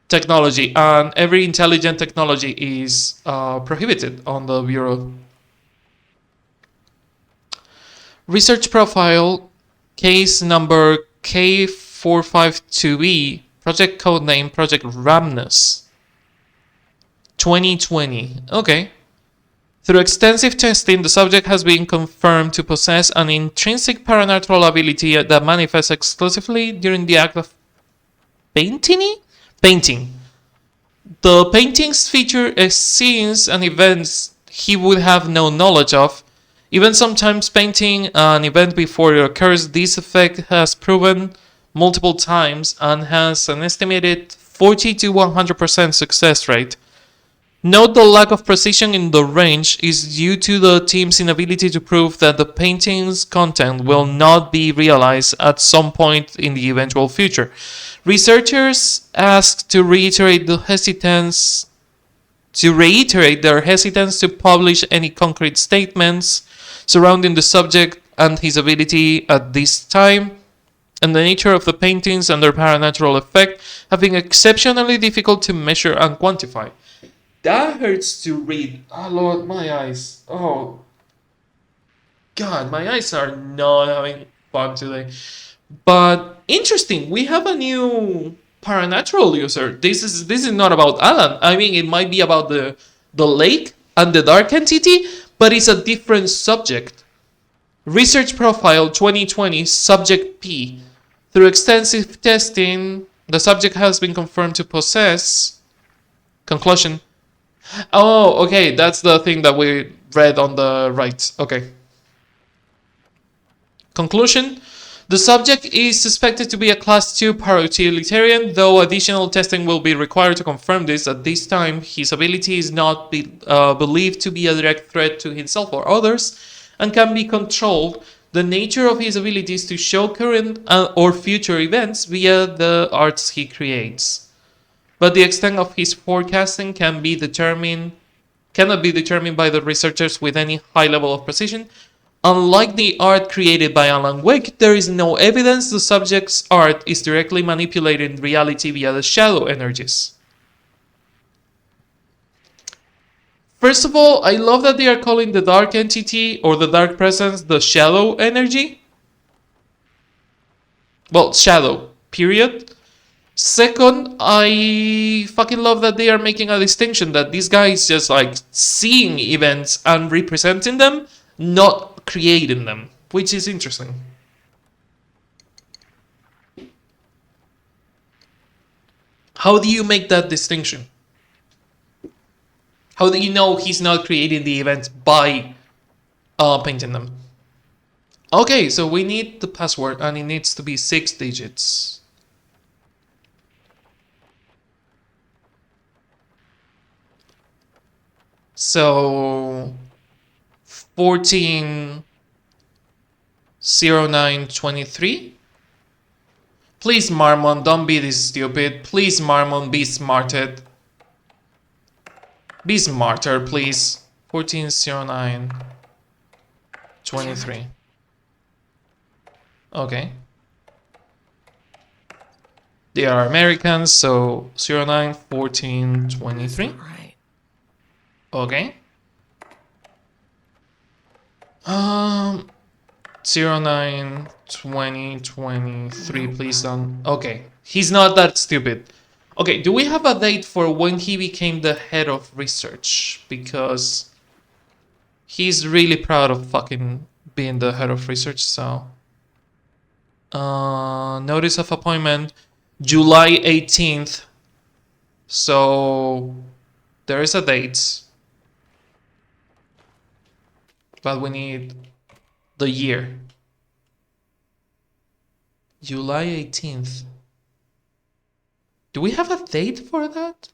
technology, and every intelligent technology is prohibited on the Bureau. Research profile, case number K452B, project code name, Project Ramnus. 2020. Okay. Through extensive testing, the subject has been confirmed to possess an intrinsic paranatural ability that manifests exclusively during the act of painting. The paintings feature scenes and events he would have no knowledge of. Even sometimes painting an event before it occurs, this effect has proven multiple times and has an estimated 40 to 100% success rate. Note the lack of precision in the range is due to the team's inability to prove that the painting's content will not be realized at some point in the eventual future. Researchers asked to reiterate their hesitance to publish any concrete statements surrounding the subject and his ability at this time, and the nature of the paintings and their paranatural effect have been exceptionally difficult to measure and quantify. That hurts to read. Oh Lord, my eyes. Oh God, my eyes are not having fun today. But interesting, we have a new paranatural user. This is not about Alan. I mean, it might be about the lake and the dark entity, but it's a different subject. Research profile 2020, subject P. Through extensive testing, the subject has been confirmed to possess. Conclusion. Oh, okay, that's the thing that we read on the right. Okay. Conclusion. The subject is suspected to be a Class 2 parutilitarian, though additional testing will be required to confirm this. At this time, his ability is not believed to be a direct threat to himself or others, and can be controlled. The nature of his ability is to show current or future events via the arts he creates. But the extent of his forecasting cannot be determined by the researchers with any high level of precision. Unlike the art created by Alan Wake, there is no evidence the subject's art is directly manipulating reality via the shadow energies. First of all, I love that they are calling the dark entity or the dark presence the shadow energy. Well, shadow, period. Second, I fucking love that they are making a distinction that this guy is just like seeing events and representing them, not creating them, which is interesting. How do you make that distinction? How do you know he's not creating the events by painting them? Okay, so we need the password and it needs to be 6 digits. So 140923. Please, Marmon, don't be this stupid. Please, Marmon, be smarted. Be smarter, please. 140923. Okay. They are Americans, so 091423. Right. Okay. 092023, please don't. Okay. He's not that stupid. Okay, do we have a date for when he became the head of research? Because he's really proud of fucking being the head of research, so. Notice of appointment, July 18th. So there is a date. But we need the year. July 18th. Do we have a date for that?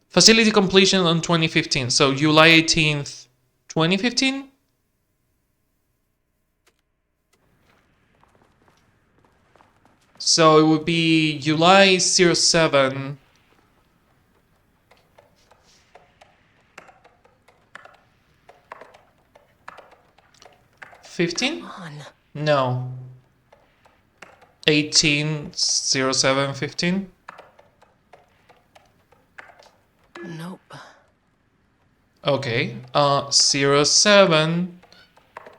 Facility completion on 2015. So July 18th, 2015? So it would be July 07. 15? No. 180715. Nope. Okay. 07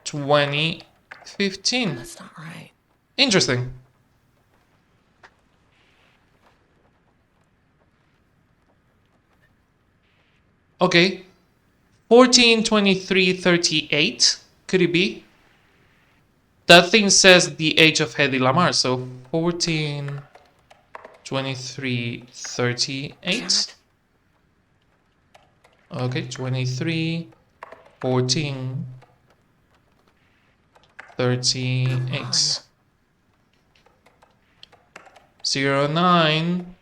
2015. That's not right. Interesting. Okay. 142338. Could it be? That thing says the age of Hedy Lamar, so 142338. Okay, 23 14 38. 09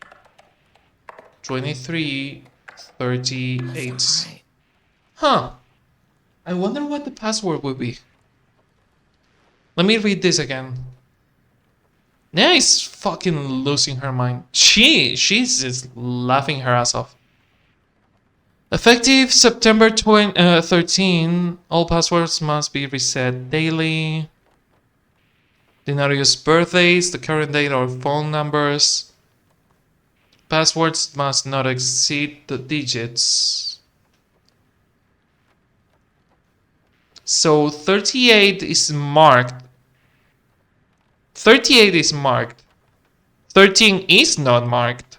23 38. Right. Huh. I wonder what the password would be. Let me read this again. Nia is fucking losing her mind. She's just laughing her ass off. Effective September 13, all passwords must be reset daily. Do not use birthdays, the current date, or phone numbers. Passwords must not exceed the digits. So 38 is marked. 38 is marked. 13 is not marked.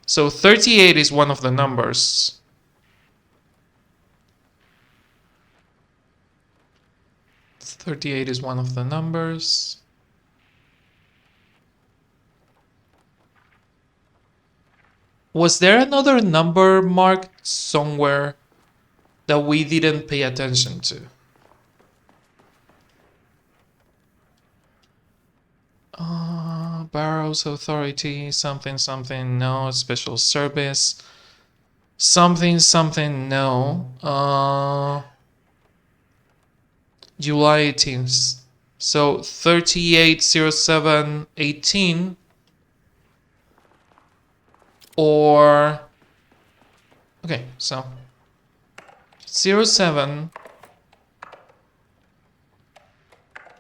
So 38 is one of the numbers. .38 is one of the numbers. Was there another number marked somewhere that we didn't pay attention to? Barrows Authority, something, something, no. Special Service, something, something, no. July 18th. So 380718 or okay, so 07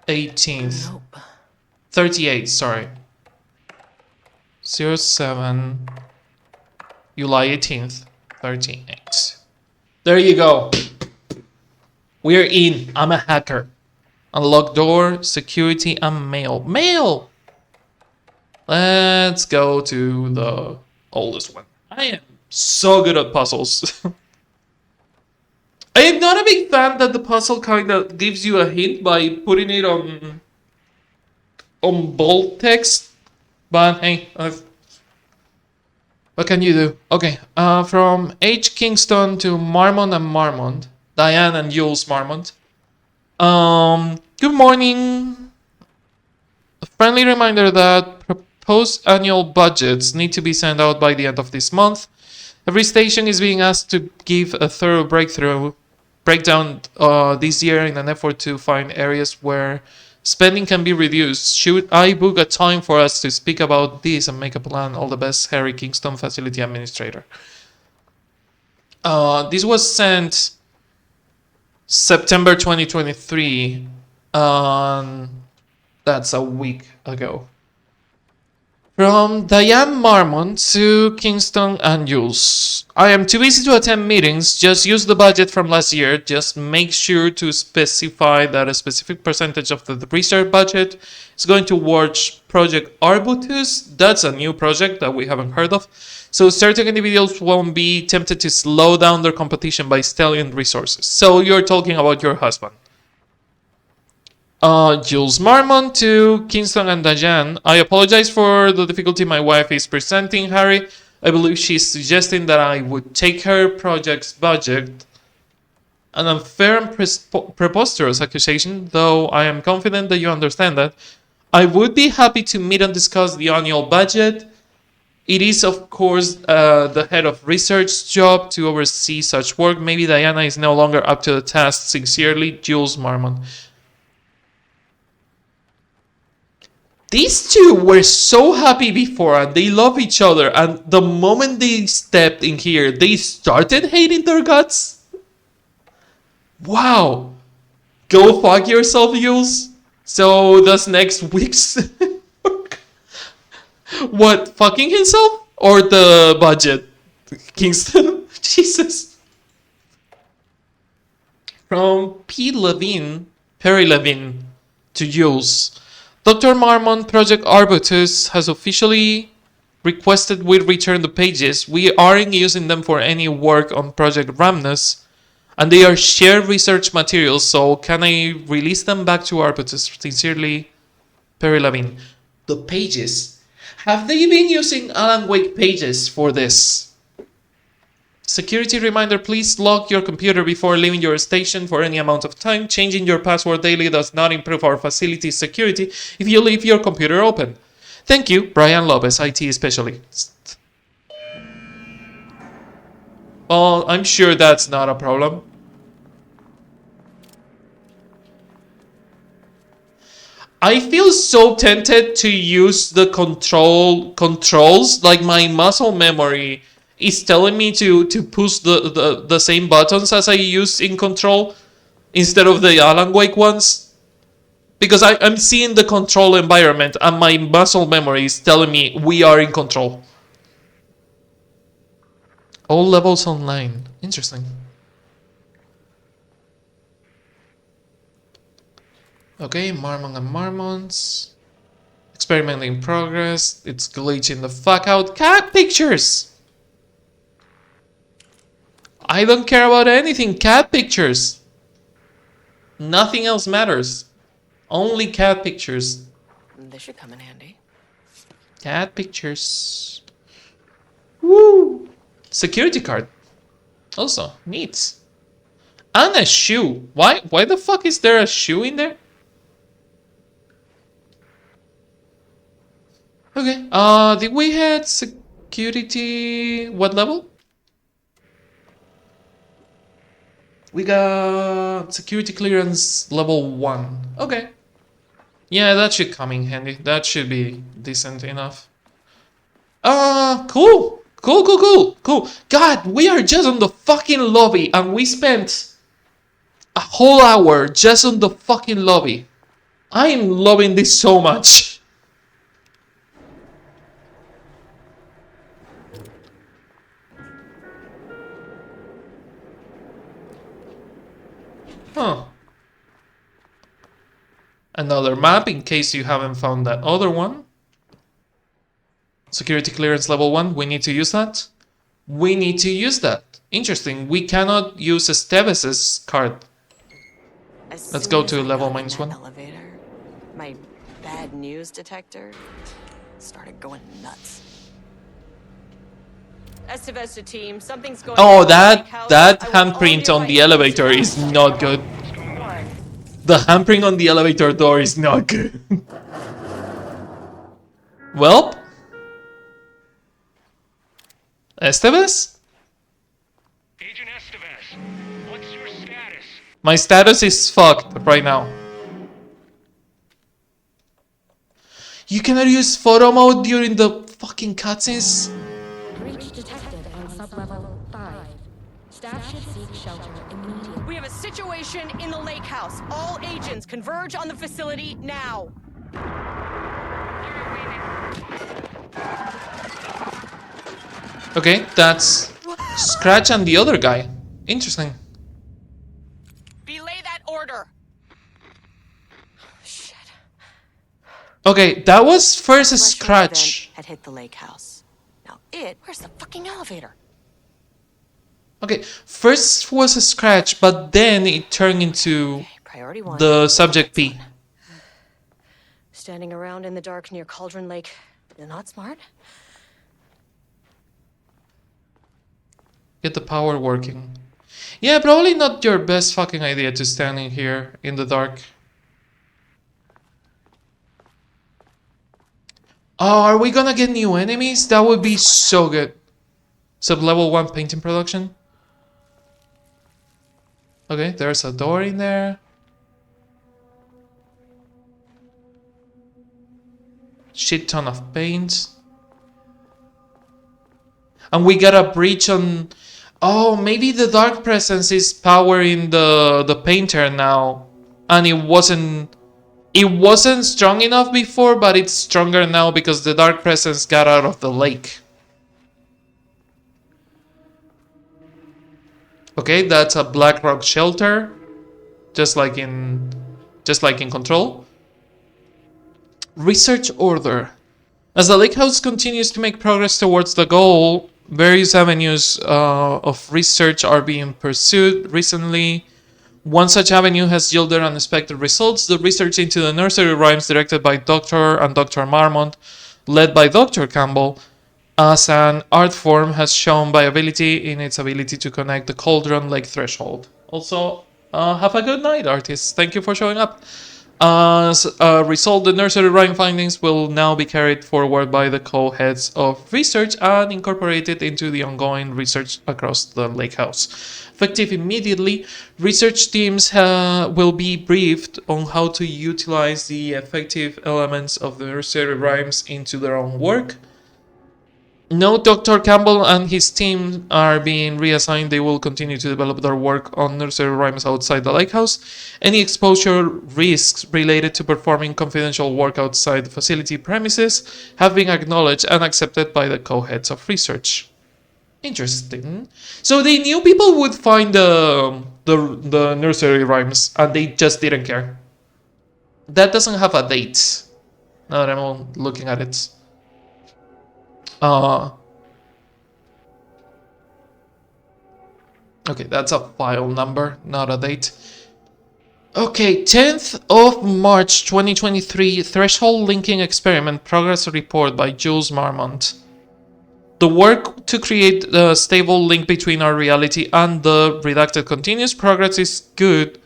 18th. Nope. 38, sorry. 07 July 18th, 38. There you go. We're in. I'm a hacker. Unlock door, security, and mail. Mail! Let's go to the oldest one. I am so good at puzzles. I am not a big fan that the puzzle kind of gives you a hint by putting it on bold text. But hey, what can you do? Okay, from H. Kingston to Marmont and Marmont. Diane and Jules Marmont. Good morning. A friendly reminder that proposed annual budgets need to be sent out by the end of this month. Every station is being asked to give a thorough breakdown this year in an effort to find areas where spending can be reduced. Should I book a time for us to speak about this and make a plan? All the best, Harry Kingston, Facility Administrator. This was sent September 2023. That's a week ago. From Diane Marmont to Kingston and Jules. I am too busy to attend meetings. Just use the budget from last year. Just make sure to specify that a specific percentage of the research budget is going towards Project Arbutus. That's a new project that we haven't heard of. So certain individuals won't be tempted to slow down their competition by stealing resources. So you're talking about your husband. Jules Marmont to Kingston and Diane. I apologize for the difficulty my wife is presenting, Harry. I believe she's suggesting that I would take her project's budget. An unfair and preposterous accusation, though I am confident that you understand that. I would be happy to meet and discuss the annual budget. It is, of course, the head of research job to oversee such work. Maybe Diana is no longer up to the task. Sincerely, Jules Marmont. These two were so happy before and they love each other, and the moment they stepped in here, they started hating their guts. Wow. Go fuck yourself, Jules. So does next week's what, fucking himself? Or the budget? Kingston? Jesus. From Perry Levine to Jules. Dr. Marmont, Project Arbutus has officially requested we return the pages. We aren't using them for any work on Project Ramnus, and they are shared research materials, so can I release them back to Arbutus? Sincerely, Perry Lavin. The pages. Have they been using Alan Wake pages for this? Security reminder, please lock your computer before leaving your station for any amount of time. Changing your password daily does not improve our facility's security if you leave your computer open. Thank you, Brian Lopez, IT Specialist. Well, I'm sure that's not a problem. I feel so tempted to use the controls, like my muscle memory is telling me to push the same buttons as I use in Control instead of the Alan Wake ones. Because I'm seeing the Control environment and my muscle memory is telling me we are in Control. All levels online. Interesting. Okay, Marmont and Marmonts. Experiment in progress. It's glitching the fuck out. Cat pictures! I don't care about anything. Cat pictures. Nothing else matters. Only cat pictures. This should come in handy. Cat pictures. Woo! Security card. Also, neat. And a shoe. Why the fuck is there a shoe in there? Okay. Did we hit security? What level? We got security clearance level 1. Okay. Yeah, that should come in handy. That should be decent enough. Cool. Cool. God, we are just on the fucking lobby and we spent a whole hour just on the fucking lobby. I am loving this so much. Huh. Another map in case you haven't found that other one. Security clearance level 1, we need to use that. We need to use that. Interesting, we cannot use Esteves' card. As Let's soon go as to I level got in -1. that elevator, my bad news detector started going nuts. Estevesta team, something's going Oh, on in the lake house. that I want all handprint on nearby the agents to elevator go. is not good. One. The handprint on the elevator door is not good. Well, Esteves? Agent Estevez, what's your status? My status is fucked right now. You cannot use photo mode during the fucking cutscenes? Breach detected on sublevel 5. Staff should seek shelter immediately. We have a situation in the lake house. All agents converge on the facility now. Okay, that's Scratch and the other guy. Interesting. Belay that order. Shit. Okay, that was first Threshold Scratch. event had hit the lake house. Now where's the fucking elevator? Okay, first was a Scratch, but then it turned into Okay, priority 1. the subject P. Standing around in the dark near Cauldron Lake. You're not smart? Get the power working. Yeah, probably not your best fucking idea to stand in here in the dark. Oh, are we gonna get new enemies? That would be so good. Sub-level 1 painting production. Okay, there's a door in there. Shit ton of paint. And we got a breach on... Oh, maybe the dark presence is powering the painter now. And it wasn't strong enough before, but it's stronger now because the dark presence got out of the lake. Okay, that's a black rock shelter. Just like in Control. Research order. As the lake house continues to make progress towards the goal, various avenues of research are being pursued. Recently, one such avenue has yielded unexpected results. The research into the nursery rhymes directed by Dr. Marmont, led by Dr. Campbell, as an art form has shown viability in its ability to connect the Cauldron Lake threshold. Also, have a good night, artists. Thank you for showing up. As a result, the nursery rhyme findings will now be carried forward by the co-heads of research and incorporated into the ongoing research across the lake house. Effective immediately, research teams will be briefed on how to utilize the effective elements of the nursery rhymes into their own work. No, Dr. Campbell and his team are being reassigned. They will continue to develop their work on nursery rhymes outside the lighthouse. Any exposure risks related to performing confidential work outside the facility premises have been acknowledged and accepted by the co-heads of research. Interesting. So they knew people would find the nursery rhymes and they just didn't care. That doesn't have a date. Now that I'm looking at it. Okay, that's a file number, not a date. Okay, 10th of March 2023, Threshold Linking Experiment Progress Report by Jules Marmont. The work to create a stable link between our reality and the redacted continuous progress is good.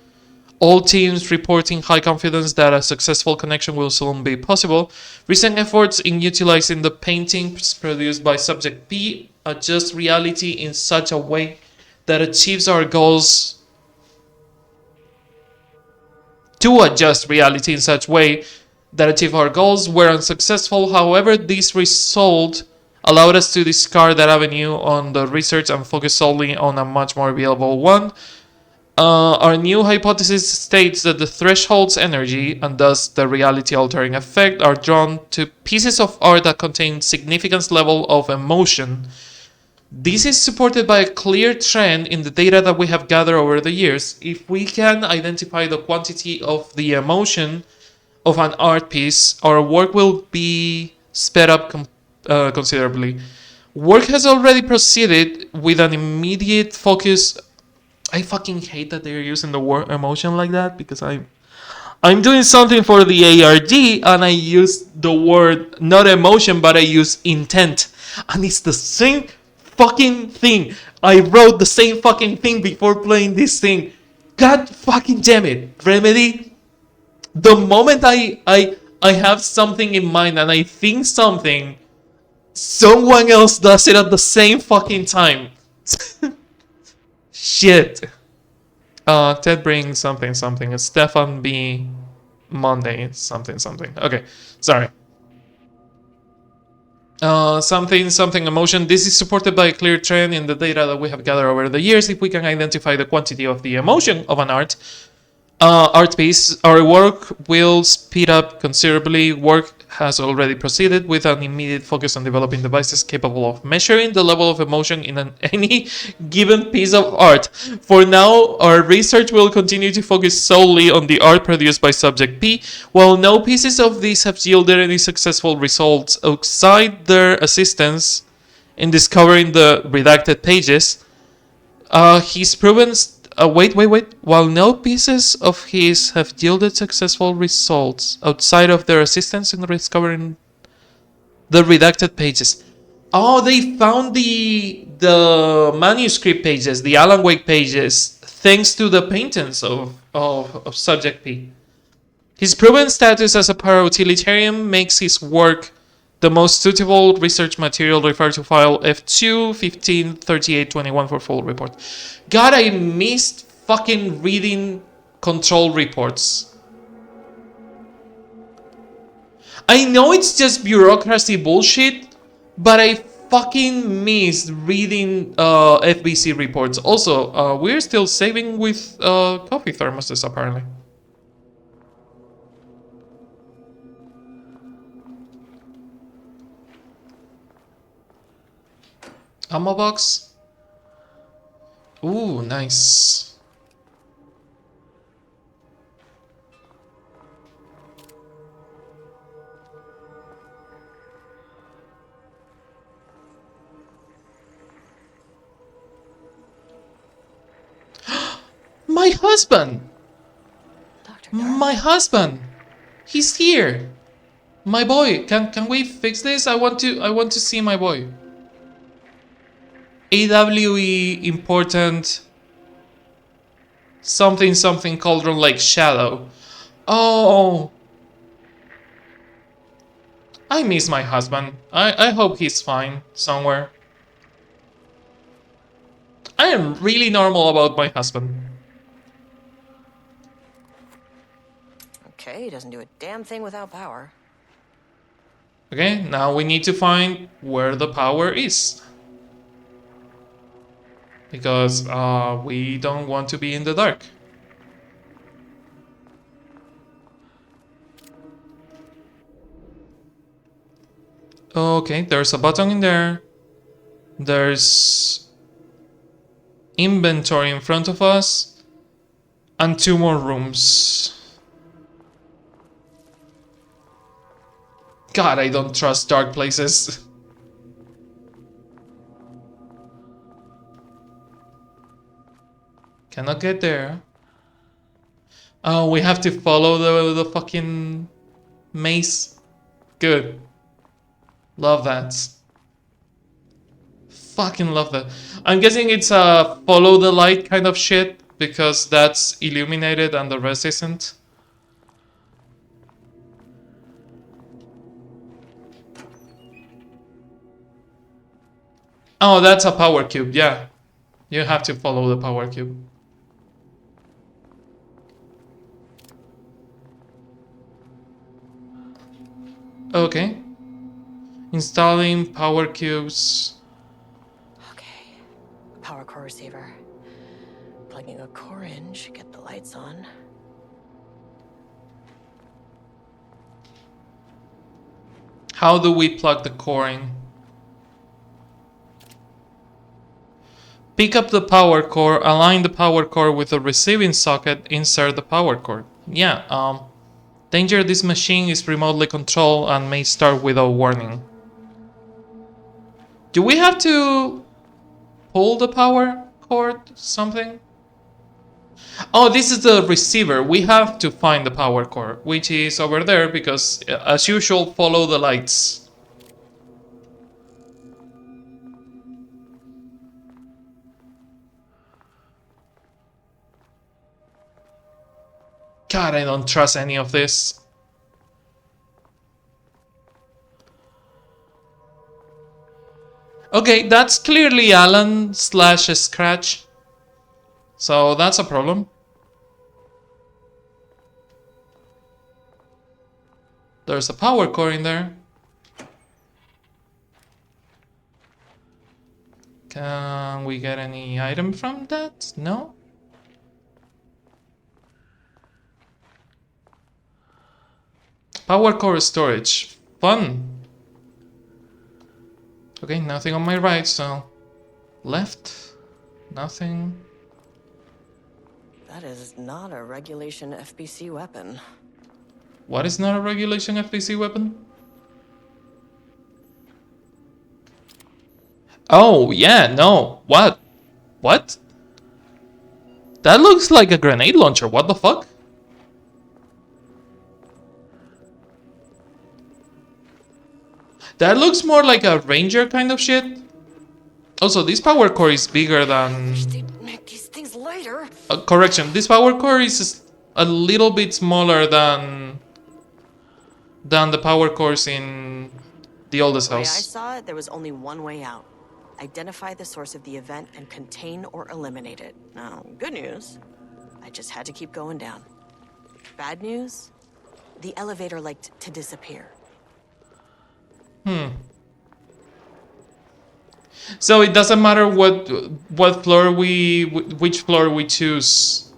All teams reporting high confidence that a successful connection will soon be possible. Recent efforts in utilizing the paintings produced by Subject P adjust reality in such a way that achieves our goals. To adjust reality in such way that achieve our goals were unsuccessful. However, this result allowed us to discard that avenue on the research and focus solely on a much more viable one. Our new hypothesis states that the threshold's energy, and thus the reality-altering effect, are drawn to pieces of art that contain significant level of emotion. This is supported by a clear trend in the data that we have gathered over the years. If we can identify the quantity of the emotion of an art piece, our work will be sped up considerably. Work has already proceeded with an immediate focus. I fucking hate that they're using the word emotion like that because I'm doing something for the ARG and I use the word not emotion but I use intent. And it's the same fucking thing. I wrote the same fucking thing before playing this thing. God fucking damn it. Remedy, the moment I have something in mind and I think something, someone else does it at the same fucking time. Shit. Ted brings something something. Stefan B. Monday something something. Okay, sorry. Something something emotion. This is supported by a clear trend in the data that we have gathered over the years. If we can identify the quantity of the emotion of an art piece, our work will speed up considerably. Work has already proceeded with an immediate focus on developing devices capable of measuring the level of emotion in any given piece of art. For now, our research will continue to focus solely on the art produced by Subject P. While no pieces of these have yielded any successful results outside their assistance in discovering the redacted pages, he's proven. Wait. While no pieces of his have yielded successful results outside of their assistance in discovering the redacted pages. Oh, they found the manuscript pages, the Alan Wake pages, thanks to the paintings of Subject P. His proven status as a para-utilitarian makes his work the most suitable research material. Refer to file F2 15 38 21 for full report. God, I missed fucking reading control reports. I know it's just bureaucracy bullshit, but I fucking missed reading FBC reports. Also, we're still saving with coffee thermoses apparently. Ammo box. Ooh, nice. My husband! Dr. My husband! He's here! My boy! Can we fix this? I want to see my boy. AWE important something something cauldron like shadow. Oh, I miss my husband. I hope he's fine somewhere. I am really normal about my husband. Okay, he doesn't do a damn thing without power. Okay, now we need to find where the power is. Because we don't want to be in the dark. Okay, there's a button in there. There's inventory in front of us. And 2 more rooms. God, I don't trust dark places. Cannot get there. Oh, we have to follow the fucking maze. Good. Love that. Fucking love that. I'm guessing it's a follow the light kind of shit because that's illuminated and the rest isn't. Oh, that's a power cube, yeah. You have to follow the power cube. Okay. Installing power cubes. Okay, power core receiver. Plugging a core in should get the lights on. How do we plug the core in? Pick up the power cord, align the power cord with the receiving socket, insert the power cord. Yeah, danger, this machine is remotely controlled and may start without warning. Do we have to pull the power cord? Something? Oh, this is the receiver. We have to find the power cord, which is over there because, as usual, follow the lights. God, I don't trust any of this. Okay, that's clearly Alan / Scratch. So that's a problem. There's a power cord in there. Can we get any item from that? No? Power core storage. Fun. Okay, nothing on my right, so... Left? Nothing. That is not a regulation FBC weapon. What is not a regulation FPC weapon? Oh, yeah, no. What? What? That looks like a grenade launcher. What the fuck? That looks more like a ranger kind of shit. Also, this power core is bigger than... They'd make these things lighter. correction, this power core is a little bit smaller than the power cores in the oldest The way I house. saw it, there was only one way out. Identify the source of the event and contain or eliminate it. Now, good news, I just had to keep going down. Bad news, the elevator liked to disappear. So it doesn't matter what floor which floor we choose.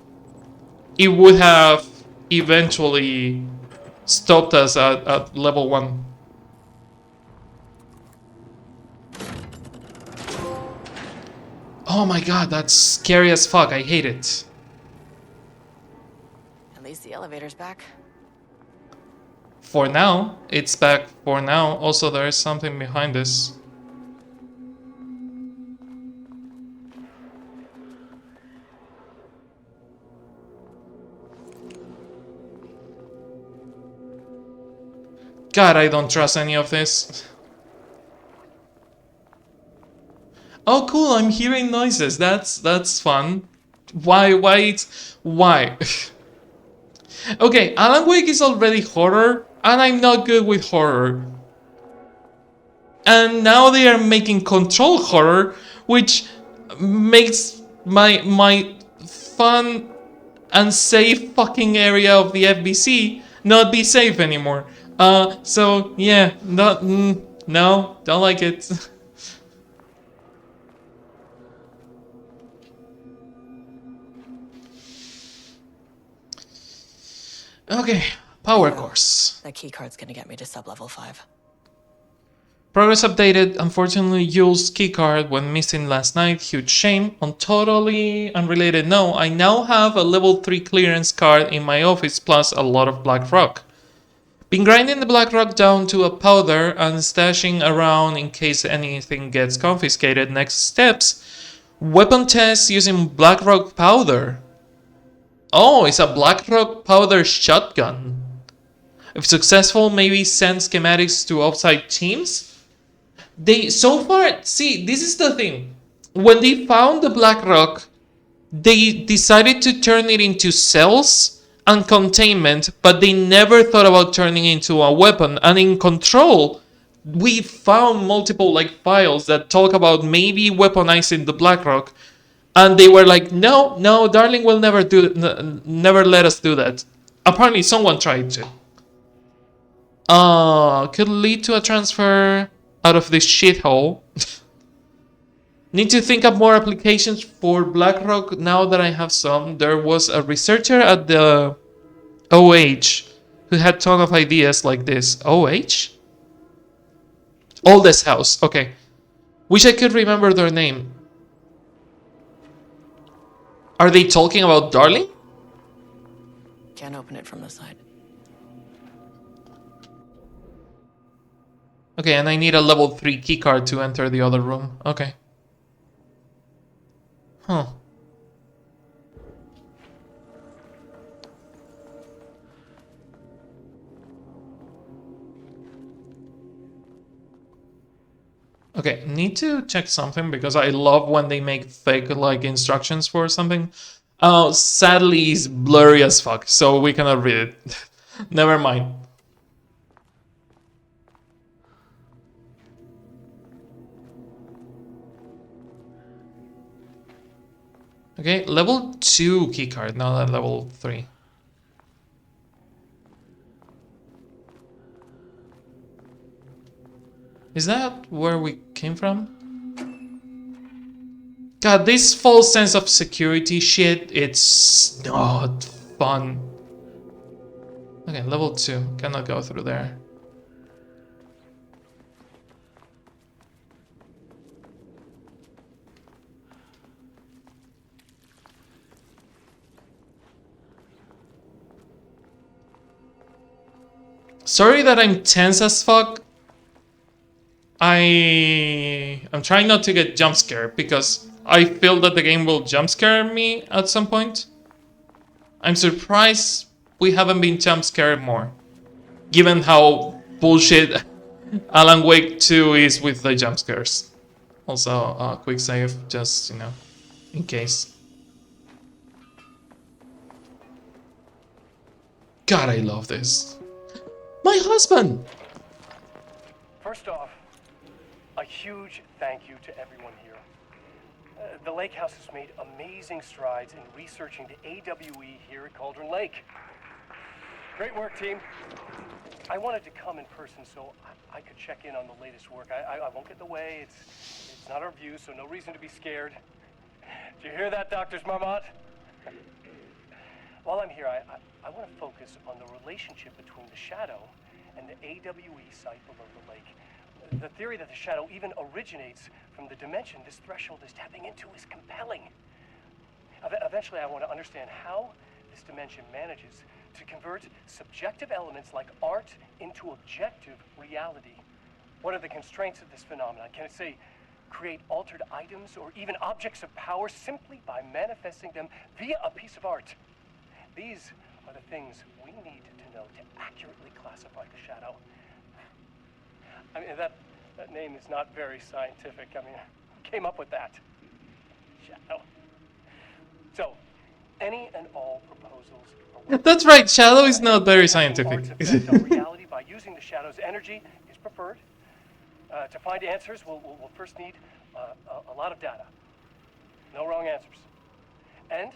It would have eventually stopped us at level 1. Oh my god, that's scary as fuck. I hate it. At least the elevator's back. For now, it's back for now. Also, there is something behind this. God, I don't trust any of this. Oh, cool! I'm hearing noises. That's fun. Why? Why? Okay, Alan Wake is already horror, and I'm not good with horror. And now they are making control horror, which makes my fun and safe fucking area of the FBC not be safe anymore. So yeah, no, don't like it. Okay, power course. That keycard's gonna get me to sub-level 5. Progress updated. Unfortunately, Jules' keycard went missing last night. Huge shame. On totally unrelated note, I now have a level 3 clearance card in my office plus a lot of black rock. Been grinding the black rock down to a powder and stashing around in case anything gets confiscated. Next steps. Weapon test using black rock powder. Oh, it's a black rock powder shotgun. If successful, maybe send schematics to outside teams? They, so far, see, this is the thing. When they found the black rock, they decided to turn it into cells and containment, but they never thought about turning it into a weapon. And in Control, we found multiple files that talk about maybe weaponizing the black rock, and they were like, no, Darling will never never let us do that. Apparently, someone tried to. Could lead to a transfer out of this shithole. Need to think up more applications for BlackRock now that I have some. There was a researcher at the OH who had a ton of ideas like this. OH? Oldest house. Okay. Wish I could remember their name. Are they talking about Darling? Can't open it from the side. Okay, and I need a level 3 keycard to enter the other room. Okay. Huh. Okay, need to check something because I love when they make fake like instructions for something. Sadly, it's blurry as fuck, so we cannot read it. Never mind. Okay, level 2 keycard, not a level 3. Is that where we came from? God, this false sense of security shit, it's not fun. Okay, level 2. Cannot go through there. Sorry that I'm tense as fuck. I'm trying not to get jump scared because I feel that the game will jump scare me at some point. I'm surprised we haven't been jump scared more, given how bullshit Alan Wake 2 is with the jump scares. Also, quick save, just, you know, in case. God, I love this. My husband! First off, a huge thank you to everyone here. The Lake House has made amazing strides in researching the AWE here at Cauldron Lake. Great work, team. I wanted to come in person so I could check in on the latest work. I won't get in the way. It's not our view, so no reason to be scared. Do you hear that, Doctors Marmot? While I'm here, I want to focus on the relationship between the Shadow and the AWE site below the lake. The theory that the Shadow even originates from the dimension this threshold is tapping into is compelling. Eventually, I want to understand how this dimension manages to convert subjective elements like art into objective reality. What are the constraints of this phenomenon? Can it, say, create altered items or even objects of power simply by manifesting them via a piece of art? These are the things we need to know to accurately classify the Shadow. I mean, that name is not very scientific. I mean, who came up with that? Shadow. So, any and all proposals are That's right, Shadow is not very Detecting scientific. art's effect on reality by using the Shadow's energy is preferred. To find answers, we'll first need a lot of data. No wrong answers. And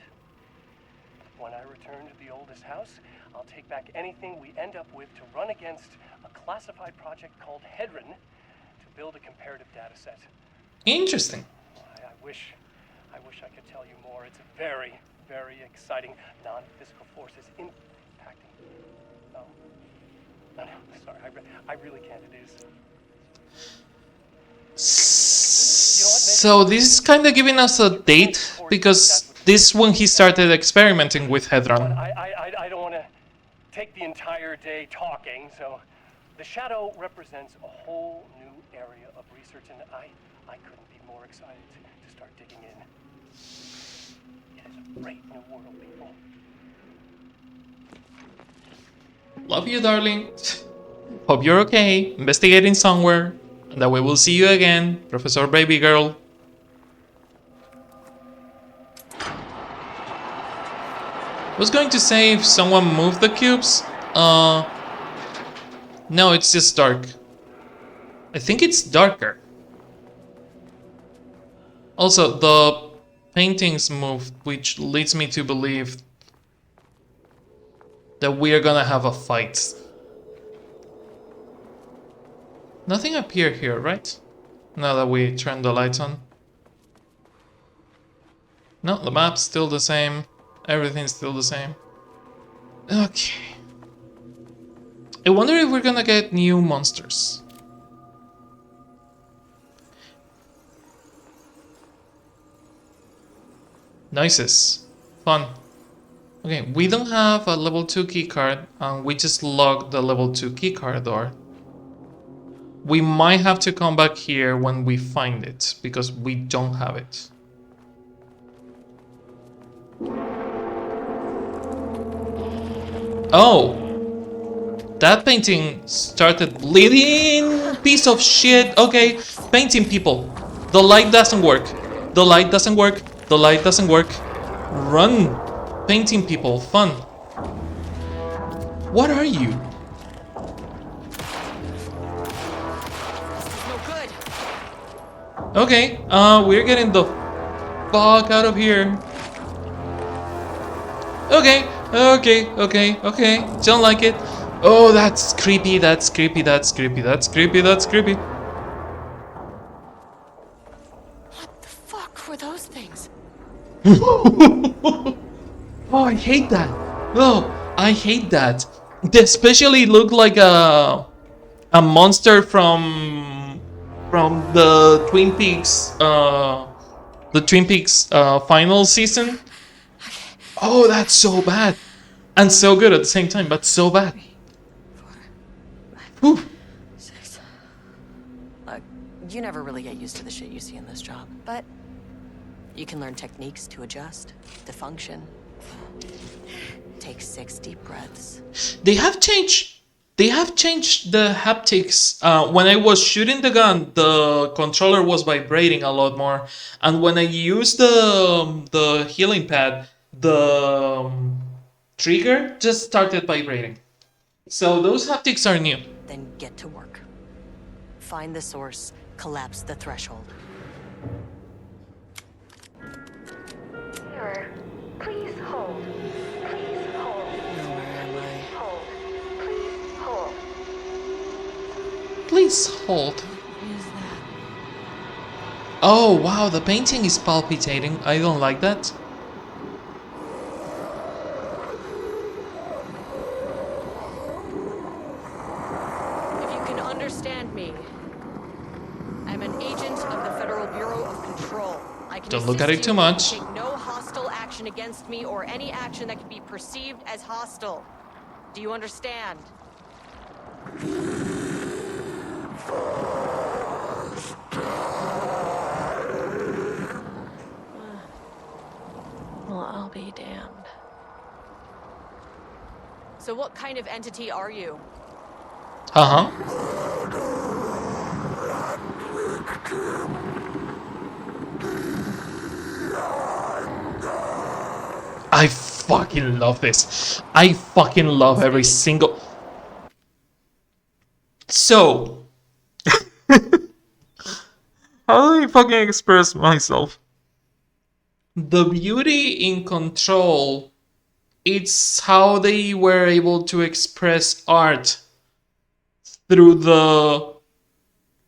when I return to the oldest house, I'll take back anything we end up with to run against a classified project called Hedron to build a comparative data set. Interesting. I wish I could tell you more. It's very, very exciting. Non-physical forces impacting. No, sorry, I really can't. It is. So this is kind of giving us a date because this when he started experimenting with Hedron. I don't want to take the entire day talking, so the Shadow represents a whole new area of research, and I couldn't be more excited to start digging in. It is a great new world, people. Love you, darling. Hope you're okay, investigating somewhere, and that we will see you again, Professor Baby Girl. I was going to say if someone moved the cubes. No, it's just dark. I think it's darker. Also, the paintings moved, which leads me to believe that we are gonna have a fight. Nothing appeared here, right? Now that we turn the lights on. No, the map's still the same. Everything's still the same. Okay. I wonder if we're gonna get new monsters. Noises. Fun. Okay, we don't have a level 2 keycard, and we just locked the level 2 keycard door. We might have to come back here when we find it, because we don't have it. Oh! That painting started bleeding! Piece of shit! Okay, painting people. The light doesn't work. The light doesn't work. The light doesn't work. Run! Painting people, fun. What are you? No good. Okay, we're getting the fuck out of here. Okay, okay. Don't like it. Oh, that's creepy, that's creepy, that's creepy, that's creepy, that's creepy. What the fuck were those things? Oh, I hate that. Oh, I hate that. They especially look like a monster from the Twin Peaks final season. Oh, that's so bad. And so good at the same time, but so bad. 4, Whew. 6. Look, you never really get used to the shit you see in this job, but you can learn techniques to adjust, to function. Take 6 deep breaths. They have changed. They have changed the haptics. When I was shooting the gun, the controller was vibrating a lot more, and when I used the healing pad, the trigger just started vibrating. So those haptics are new. Then get to work. Find the source, collapse the threshold. Mirror, please hold. Please hold. Where am I? Hold. Please hold. Please hold. What is that? Oh wow, the painting is palpitating. I don't like that. If you can understand me, I'm an agent of the Federal Bureau of Control. I can Don't look at assist it too you much. and take no hostile action against me or any action that can be perceived as hostile. Do you understand? Well, I'll be damned. So what kind of entity are you? Uh-huh. I fucking love this. I fucking love every single... So... How do I fucking express myself? The beauty in Control, it's how they were able to express art through the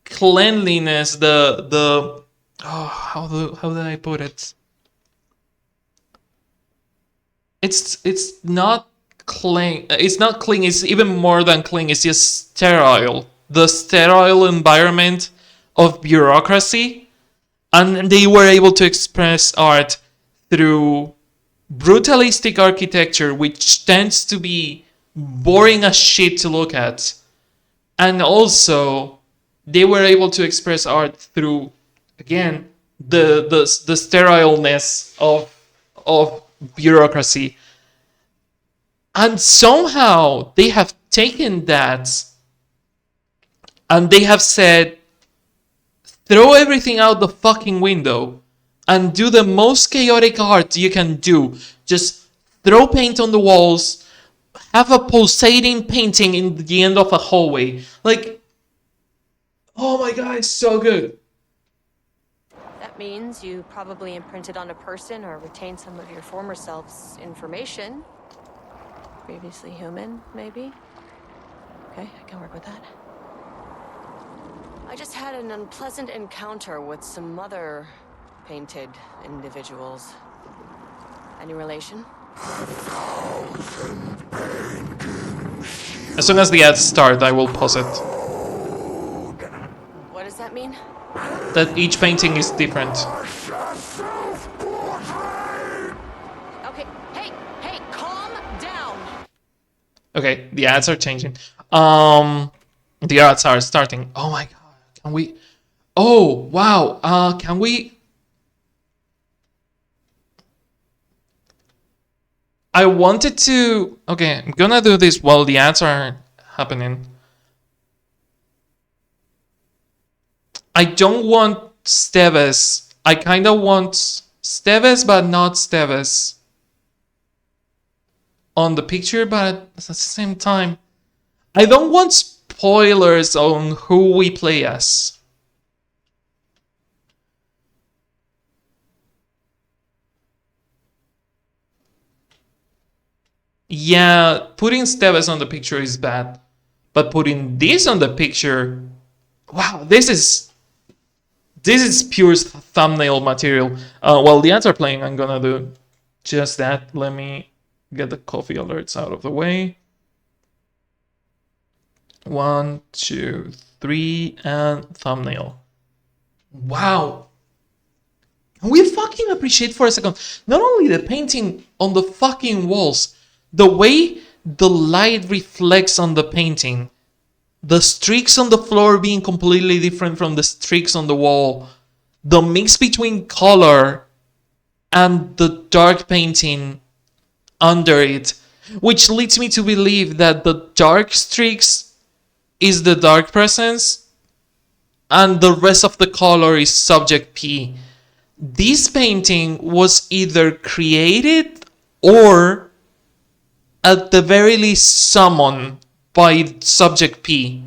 cleanliness, the oh, how did I put it? It's not clean. It's not clean. It's even more than clean. It's just sterile. The sterile environment of bureaucracy, and they were able to express art through brutalistic architecture, which tends to be boring as shit to look at, and also they were able to express art through, again, the sterileness of bureaucracy. And somehow they have taken that and they have said, throw everything out the fucking window and do the most chaotic art you can do. Just throw paint on the walls, have a pulsating painting in the end of a hallway. Like, oh my god, it's so good. That means you probably imprinted on a person or retained some of your former self's information. Previously human, maybe? Okay, I can work with that. I just had an unpleasant encounter with some other painted individuals. Any relation? As soon as the ads start, I will pause it. What does that mean? That each painting is different. Okay, Okay, the ads are changing. The ads are starting. Oh my god, can we? Oh wow. Can we? I wanted to. Okay, I'm gonna do this while the ads are happening. I don't want Steves. I kind of want Steves, but not Steves on the picture, but at the same time, I don't want spoilers on who we play as. Yeah, putting Steves on the picture is bad, but putting this on the picture, wow, this is pure thumbnail material. While the ads are playing, I'm gonna do just that. Let me get the coffee alerts out of the way. 1, 2, 3, and thumbnail. Wow. We fucking appreciate for a second not only the painting on the fucking walls, the way the light reflects on the painting, the streaks on the floor being completely different from the streaks on the wall, the mix between color and the dark painting under it, which leads me to believe that the dark streaks is the dark presence and the rest of the color is subject P. This painting was either created or at the very least summoned by subject P.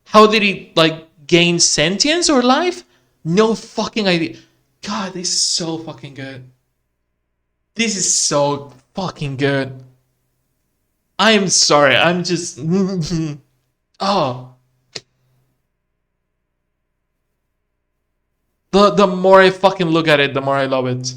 How did it gain sentience or life? No fucking idea. God, this is so fucking good. This is so fucking good. I'm sorry, I'm just oh. The more I fucking look at it, the more I love it.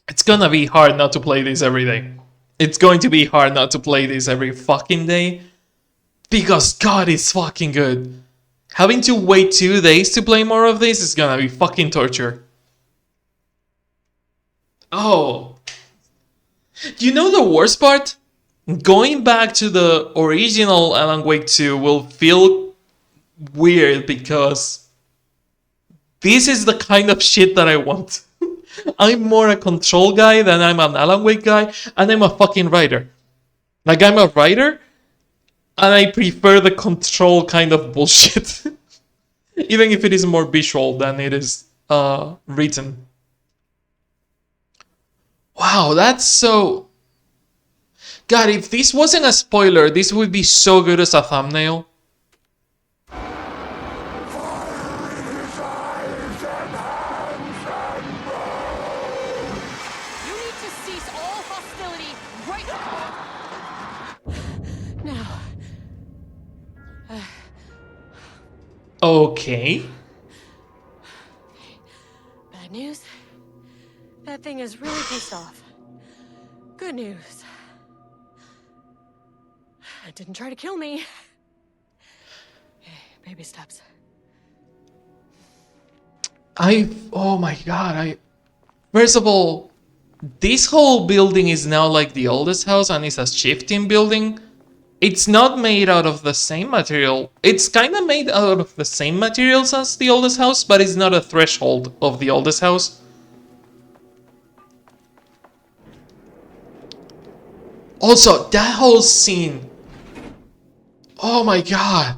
It's gonna be hard not to play this every day. It's going to be hard not to play this every fucking day. Because God, it's fucking good. Having to wait 2 days to play more of this is gonna be fucking torture. Oh. You know the worst part? Going back to the original Alan Wake 2 will feel weird because this is the kind of shit that I want. I'm more a control guy than I'm an Alan Wake guy, and I'm a fucking writer. Like, I'm a writer, and I prefer the control kind of bullshit. Even if it is more visual than it is written. Wow, that's so... God, if this wasn't a spoiler, this would be so good as a thumbnail. Okay. Bad news? That thing is really pissed off. Good news. It didn't try to kill me. Hey, baby steps. Oh my god, First of all, this whole building is now like the oldest house and it's a shifting building. It's not made out of the same material. It's kind of made out of the same materials as the oldest house, but it's not a threshold of the oldest house. Also, that whole scene. Oh my god.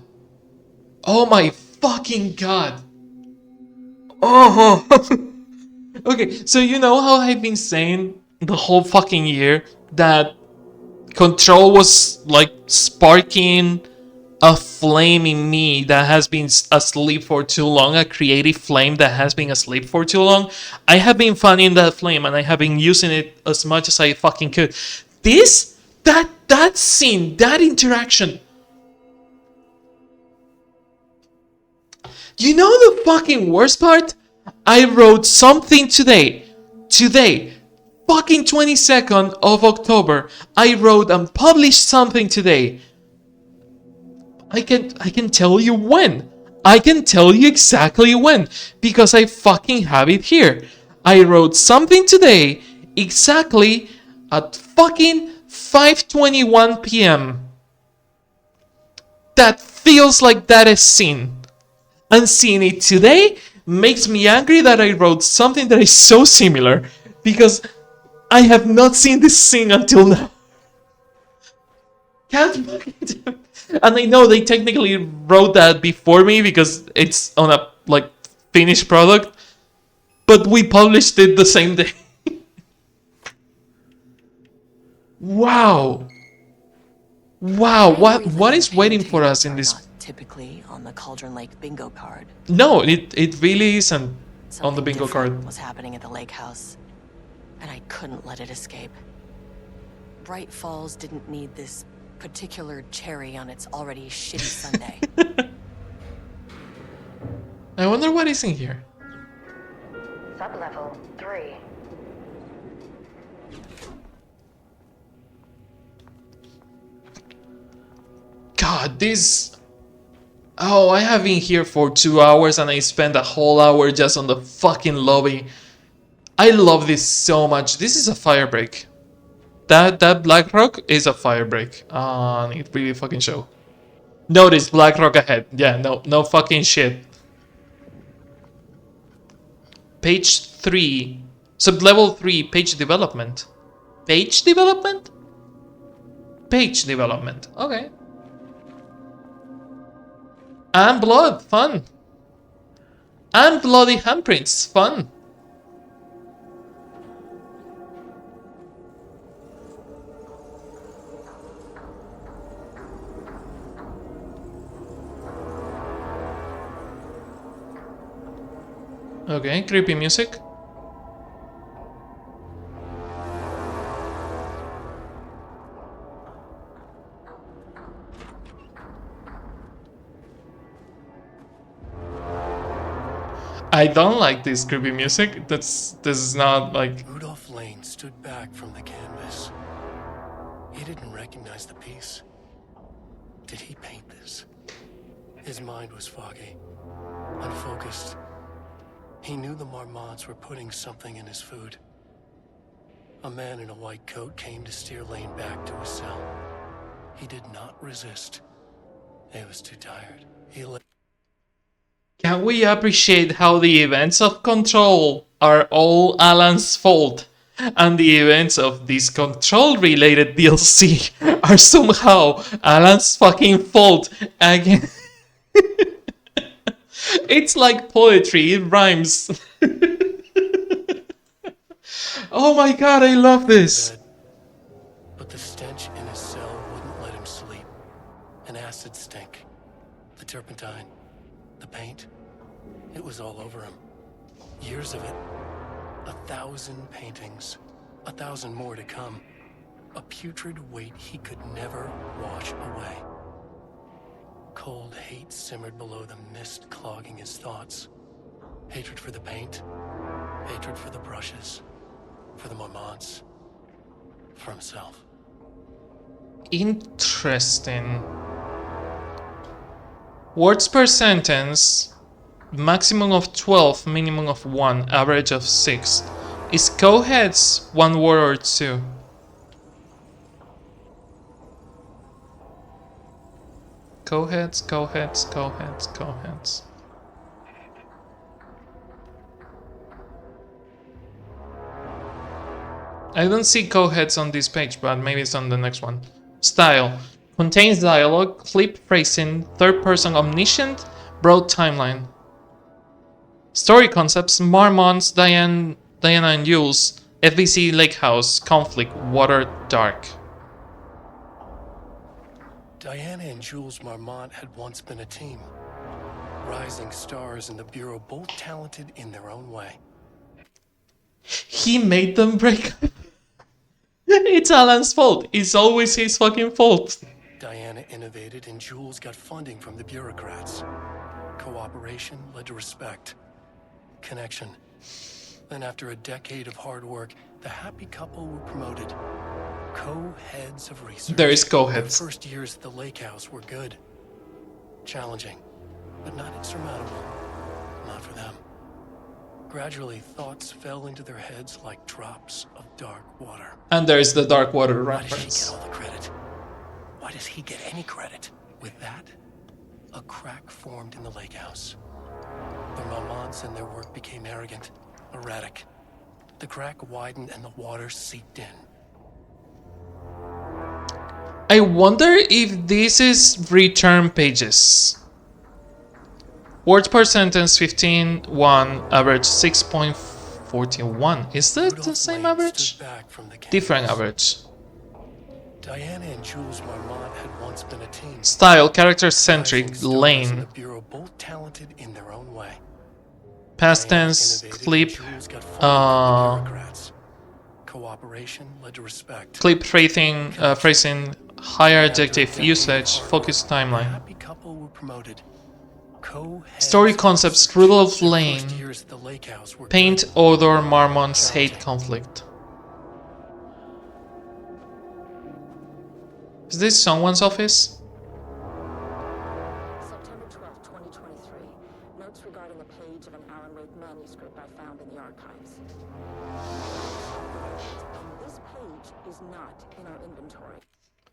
Oh my fucking god. Oh. Okay, so you know how I've been saying the whole fucking year that Control was like sparking a flame in me that has been asleep for too long, a creative flame that has been asleep for too long. I have been fanning that flame and I have been using it as much as I fucking could. That scene, that interaction. You know the fucking worst part? I wrote something today, fucking 22nd of October. I wrote and published something today. I can tell you when. I can tell you exactly when because I fucking have it here. I wrote something today exactly at fucking 5:21 p.m. That feels like that is scene. And seeing it today makes me angry that I wrote something that is so similar, because I have not seen this scene until now. Can't fucking do it. And I know they technically wrote that before me because it's on a like finished product, but we published it the same day. Wow. Wow, what is waiting for us in this? Not typically on the Cauldron Lake bingo card. No, it really isn't on the Something bingo different card. was happening at the lake house, and I couldn't let it escape. Bright Falls didn't need this particular cherry on its already shitty Sunday. I wonder what is in here. Sublevel 3. God, this. Oh, I have been here for 2 hours and I spent a whole hour just on the fucking lobby. I love this so much. This is a fire break. That black rock is a fire break. It really fucking show. Notice black rock ahead. Yeah, no fucking shit. Page 3. Sublevel 3, page development. Page development? Page development. Okay. And blood, fun. And bloody handprints, fun. Okay, creepy music. I don't like this creepy music. This is not like. Rudolph Lane stood back from the canvas. He didn't recognize the piece. Did he paint this? His mind was foggy, unfocused. He knew the Marmots were putting something in his food. A man in a white coat came to steer Lane back to his cell. He did not resist. He was too tired. He lay. Can we appreciate how the events of Control are all Alan's fault, and the events of this Control-related DLC are somehow Alan's fucking fault again? It's like poetry, it rhymes. Oh my god, I love this. But the stench in his cell wouldn't let him sleep. An acid stink. The turpentine. The paint. It was all over him. Years of it. 1,000 paintings. 1,000 more to come. A putrid weight he could never wash away. Cold hate simmered below the mist clogging his thoughts. Hatred for the paint. Hatred for the brushes. For the Marmots. For himself. Interesting. Words per sentence. Maximum of 12, minimum of 1, average of 6. Is co-heads 1 word or 2? Co-heads, co-heads, co-heads, co-heads. I don't see co-heads on this page, but maybe it's on the next one. Style. Contains dialogue, clip phrasing, third-person omniscient, broad timeline. Story concepts, Marmons, Diana and Jules, FBC Lake House, conflict, water, dark. Diana and Jules Marmont had once been a team. Rising stars in the Bureau, both talented in their own way. He made them break up. It's Alan's fault. It's always his fucking fault. Diana innovated and Jules got funding from the bureaucrats. Cooperation led to respect. Connection. Then after a decade of hard work, the happy couple were promoted. Co-heads of research. There is co-heads. Their first years at the lake house were good. Challenging, but not insurmountable. Not for them. Gradually, thoughts fell into their heads like drops of dark water. And there is the dark water Why does she get reference. all the credit? Why does he get any credit? With that, a crack formed in the lake house. The Marmonts and their work became arrogant, erratic. The crack widened and the water seeped in. I wonder if this is return pages. Words per sentence 15:1, average 6.41. Is that the same average? Different average. Diana and Jules Marmont had once been a team. Style, character-centric, Lane. The Bureau, both talented in their own way. Past tense, clip, Cooperation led to respect. clip phrasing, higher adjective usage, focus timeline. Happy couple were promoted. Story concepts, Rudolph Lane. Paint, odor, Marmonts, hate, conflict. Is this someone's office? September 12, 2023. Notes regarding a page of an Alan Wake manuscript I found in the archives. And this page is not in our inventory.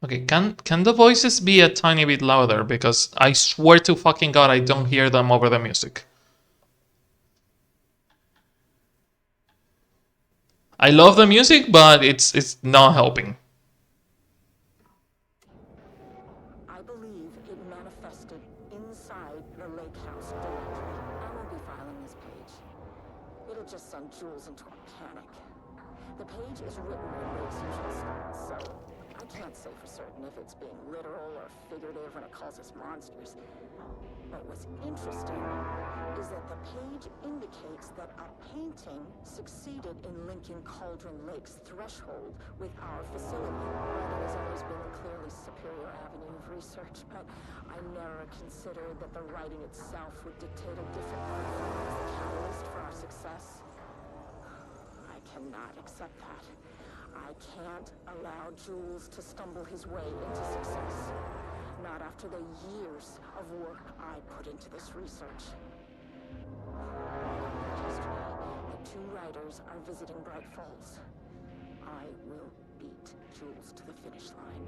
Okay, can the voices be a tiny bit louder? Because I swear to fucking God I don't hear them over the music. I love the music, but it's not helping. I believe it manifested inside the lake house directory. I won't be filing this page. It'll just send Jules into a panic. The page is written in Wake's usual style, so I can't say for certain if it's being literal or figurative when it calls us monsters. But what's interesting is that the page indicates that a painting succeeded in linking Cauldron Lake's threshold with our facility. Writing has always been a clearly superior avenue of research, but I never considered that the writing itself would dictate a different art form as the catalyst for our success. I cannot accept that. I can't allow Jules to stumble his way into success. Not after the years of work I put into this research. Yesterday, the two writers are visiting Bright Falls. I will beat Jules to the finish line.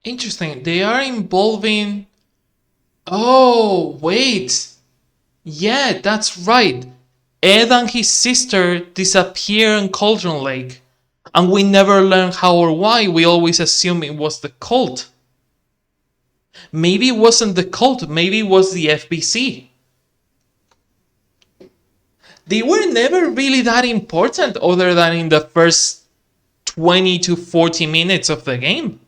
Interesting. They are involving... Oh, wait. Yeah, that's right. Ed and his sister disappear in Cauldron Lake. And we never learn how or why. We always assume it was the cult. Maybe it wasn't the cult. Maybe it was the FBC. They were never really that important other than in the first 20 to 40 minutes of the game.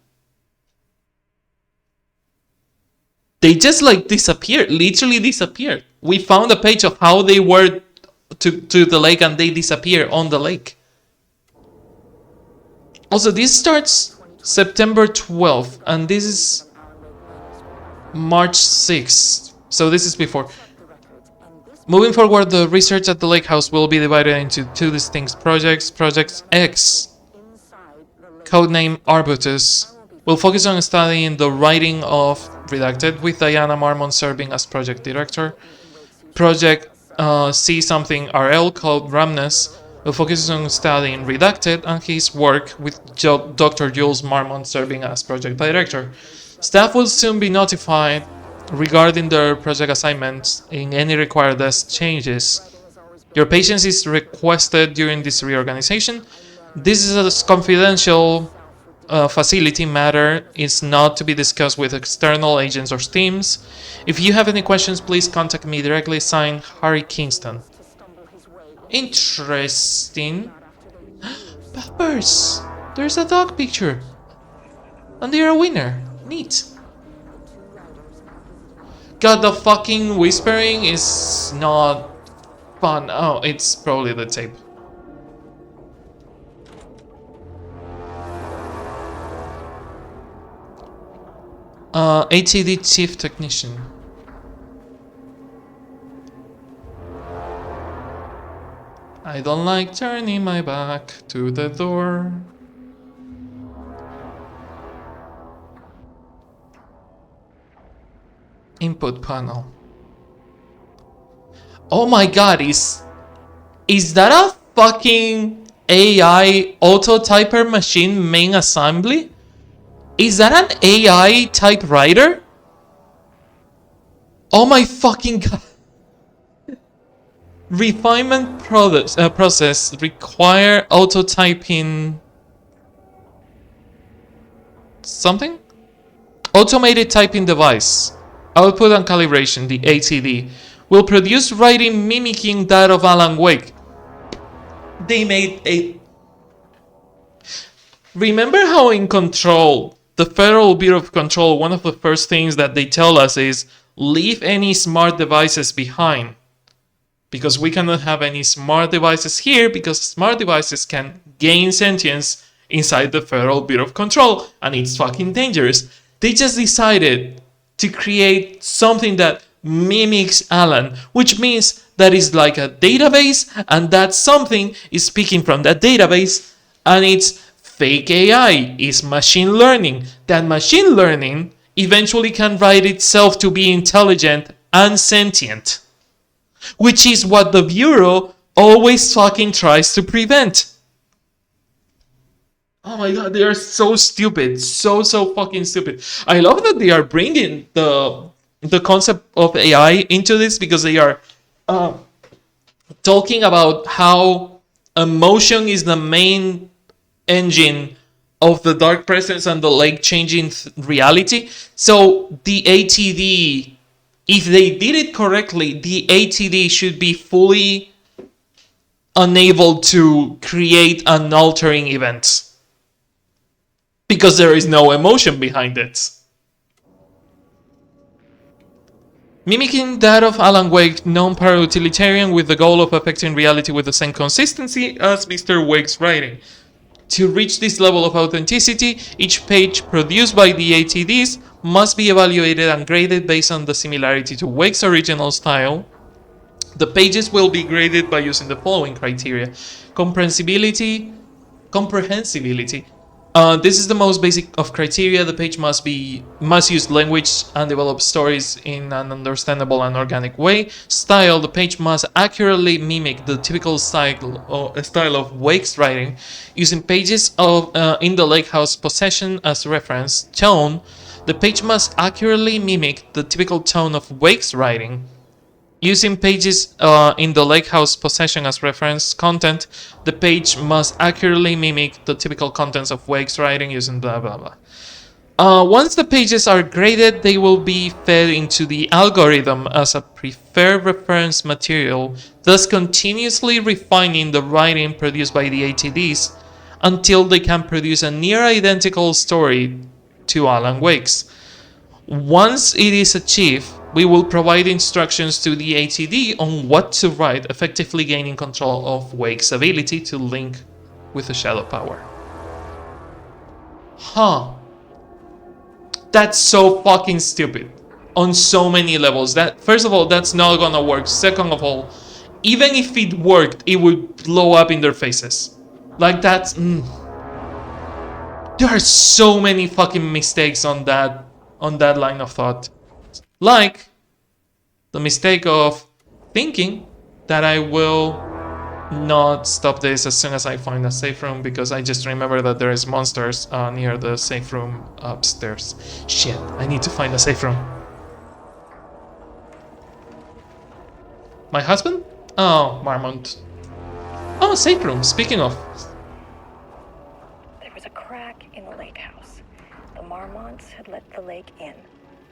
They just like disappeared, literally disappeared. We found a page of how they were to the lake and they disappear on the lake. Also, this starts September 12th and this is March 6th. So this is before. Moving forward, the research at the lake house will be divided into two distinct projects. Project X, codename Arbutus, will focus on studying the writing of Redacted with Diana Marmont serving as project director. Project C something RL called Ramnes will focus on studying Redacted and his work with Dr. Jules Marmont serving as project director. Staff will soon be notified regarding their project assignments in any required desk changes. Your patience is requested during this reorganization. This is a confidential facility matter. It's not to be discussed with external agents or teams. If you have any questions, please contact me directly. Signed, Harry Kingston. Interesting. Peppers! There's a dog picture. And they're a winner. Neat. God, the fucking whispering is not fun. Oh, it's probably the tape. ATD Chief Technician. I don't like turning my back to the door. Input panel. Oh my god, is that a fucking AI auto typer machine main assembly? Is that an AI typewriter? Oh my fucking god. Refinement process require auto typing something? Automated typing device. Output and calibration, the ATD, will produce writing mimicking that of Alan Wake. They made a... Remember how in Control, the Federal Bureau of Control, one of the first things that they tell us is leave any smart devices behind. Because we cannot have any smart devices here because smart devices can gain sentience inside the Federal Bureau of Control and it's fucking dangerous. They just decided to create something that mimics Alan, which means that is like a database and that something is speaking from that database and it's fake AI, is machine learning. That machine learning eventually can write itself to be intelligent and sentient, which is what the Bureau always fucking tries to prevent. Oh my god, they are so stupid. So fucking stupid. I love that they are bringing the concept of AI into this because they are talking about how emotion is the main engine of the dark presence and the lake changing reality. So the ATD, if they did it correctly, the ATD should be fully unable to create an altering event because there is no emotion behind it. Mimicking that of Alan Wake, non-para-utilitarian with the goal of affecting reality with the same consistency as Mr. Wake's writing. To reach this level of authenticity, each page produced by the ATDs must be evaluated and graded based on the similarity to Wake's original style. The pages will be graded by using the following criteria: comprehensibility. This is the most basic of criteria. The page must use language and develop stories in an understandable and organic way. Style: the page must accurately mimic the typical style of Wake's writing, using pages of in the lake house possession as reference. Tone: the page must accurately mimic the typical tone of Wake's writing, using pages in the lake house possession as reference. Content: the page must accurately mimic the typical contents of Wake's writing using blah blah blah. Once the pages are graded, they will be fed into the algorithm as a preferred reference material, thus continuously refining the writing produced by the ATDs until they can produce a near identical story to Alan Wake's. Once it is achieved, we will provide instructions to the ATD on what to write, effectively gaining control of Wake's ability to link with the shadow power. Huh. That's so fucking stupid. On so many levels. That, first of all, that's not gonna work. Second of all, even if it worked, it would blow up in their faces. Like that's... There are so many fucking mistakes on that line of thought. Like the mistake of thinking that I will not stop this as soon as I find a safe room because I just remember that there is monsters near the safe room upstairs. Shit, I need to find a safe room. My husband? Oh, Marmont. Oh, safe room, speaking of. There was a crack in the lake house. The Marmonts had let the lake in,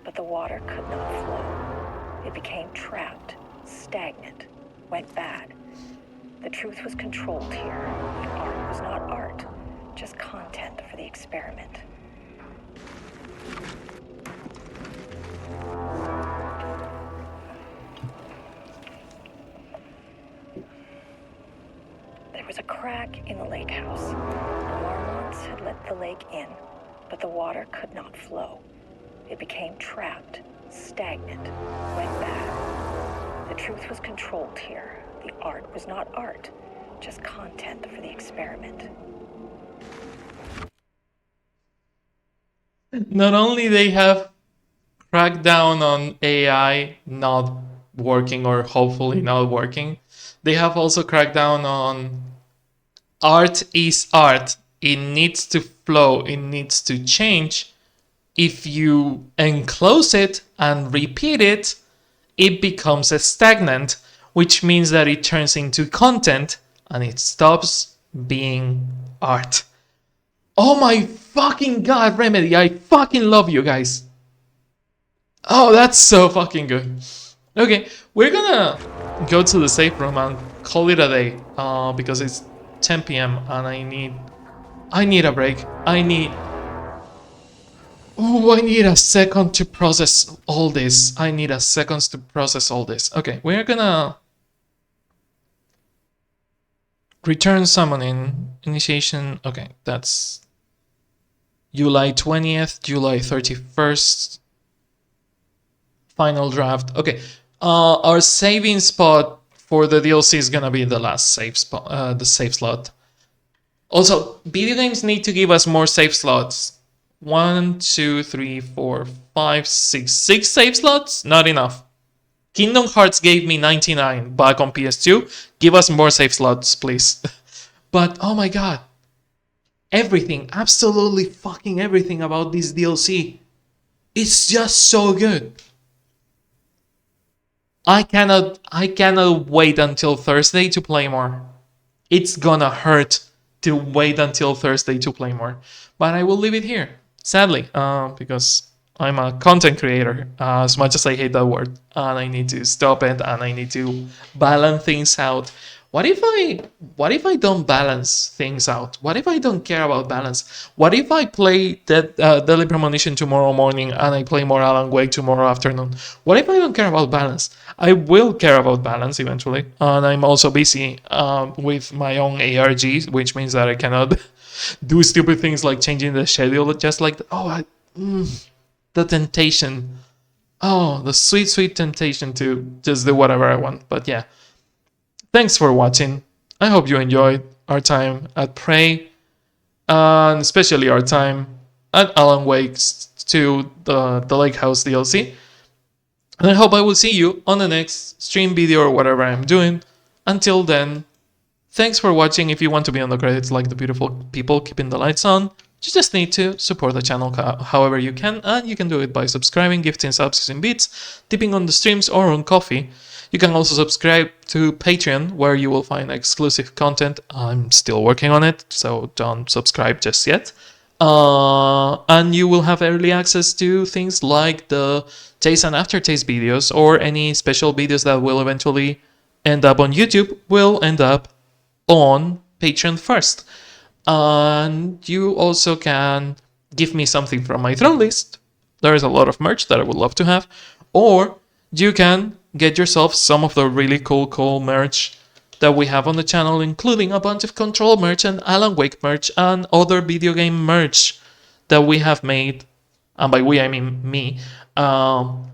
but the water could not flow. It became trapped, stagnant, went bad. The truth was controlled here. The art was not art, just content for the experiment. There was a crack in the lake house. The Marmonts had let the lake in, but the water could not flow. It became trapped, stagnant, went bad. The truth was controlled here. The art was not art, just content for the experiment. Not only they have cracked down on AI not working or hopefully not working. They have also cracked down on art is art. It needs to flow, it needs to change. If you enclose it and repeat it, it becomes stagnant, which means that it turns into content and it stops being art. Oh my fucking god, Remedy, I fucking love you guys. Oh, that's so fucking good. Okay, we're gonna go to the safe room and call it a day, because it's 10 p.m. and I need a break. I need a second to process all this. I need a second to process all this. Okay, we're gonna return summoning initiation. Okay, that's July 20th, July 31st. Final draft. Okay, our saving spot for the DLC is gonna be the last save spot, the save slot. Also, video games need to give us more save slots. 1, 2, 3, 4, 5, 6. 6 save slots? Not enough. Kingdom Hearts gave me 99 back on PS2. Give us more save slots, please. But oh my god. Everything, absolutely fucking everything about this DLC. It's just so good. I cannot wait until Thursday to play more. It's gonna hurt to wait until Thursday to play more. But I will leave it here, sadly, because I'm a content creator, as much as I hate that word, and I need to stop it, and I need to balance things out. What if I don't balance things out? What if I don't care about balance? What if I play that Deadly Premonition tomorrow morning and I play more Alan Wake tomorrow afternoon? What if I don't care about balance? I will care about balance eventually, and I'm also busy with my own ARG, which means that I cannot do stupid things like changing the schedule just like the temptation. Oh, the sweet temptation to just do whatever I want. But yeah. Thanks for watching. I hope you enjoyed our time at Prey, and especially our time at Alan Wake 2, the Lake House DLC. And I hope I will see you on the next stream video or whatever I'm doing. Until then, thanks for watching. If you want to be on the credits like the beautiful people keeping the lights on, you just need to support the channel however you can, and you can do it by subscribing, gifting subs using bits, tipping on the streams or on coffee. You can also subscribe to Patreon, where you will find exclusive content. I'm still working on it, so don't subscribe just yet. And you will have early access to things like the taste and aftertaste videos, or any special videos that will eventually end up on YouTube will end up on Patreon first. And you also can give me something from my throne list. There is a lot of merch that I would love to have. Or you can get yourself some of the really cool merch that we have on the channel, including a bunch of Control merch and Alan Wake merch and other video game merch that we have made, and by we I mean me, on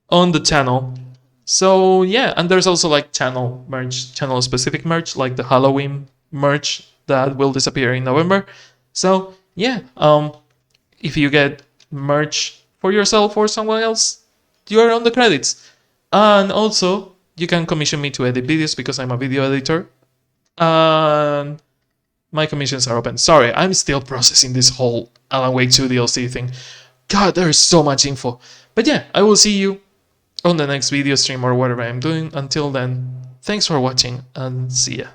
the channel. So yeah, and there's also like channel specific merch, like the Halloween merch that will disappear in November. So yeah, if you get merch for yourself or someone else, you're on the credits. And also, you can commission me to edit videos because I'm a video editor. And my commissions are open. Sorry, I'm still processing this whole Alan Wake 2 DLC thing. God, there's so much info. But yeah, I will see you on the next video stream or whatever I'm doing. Until then, thanks for watching and see ya.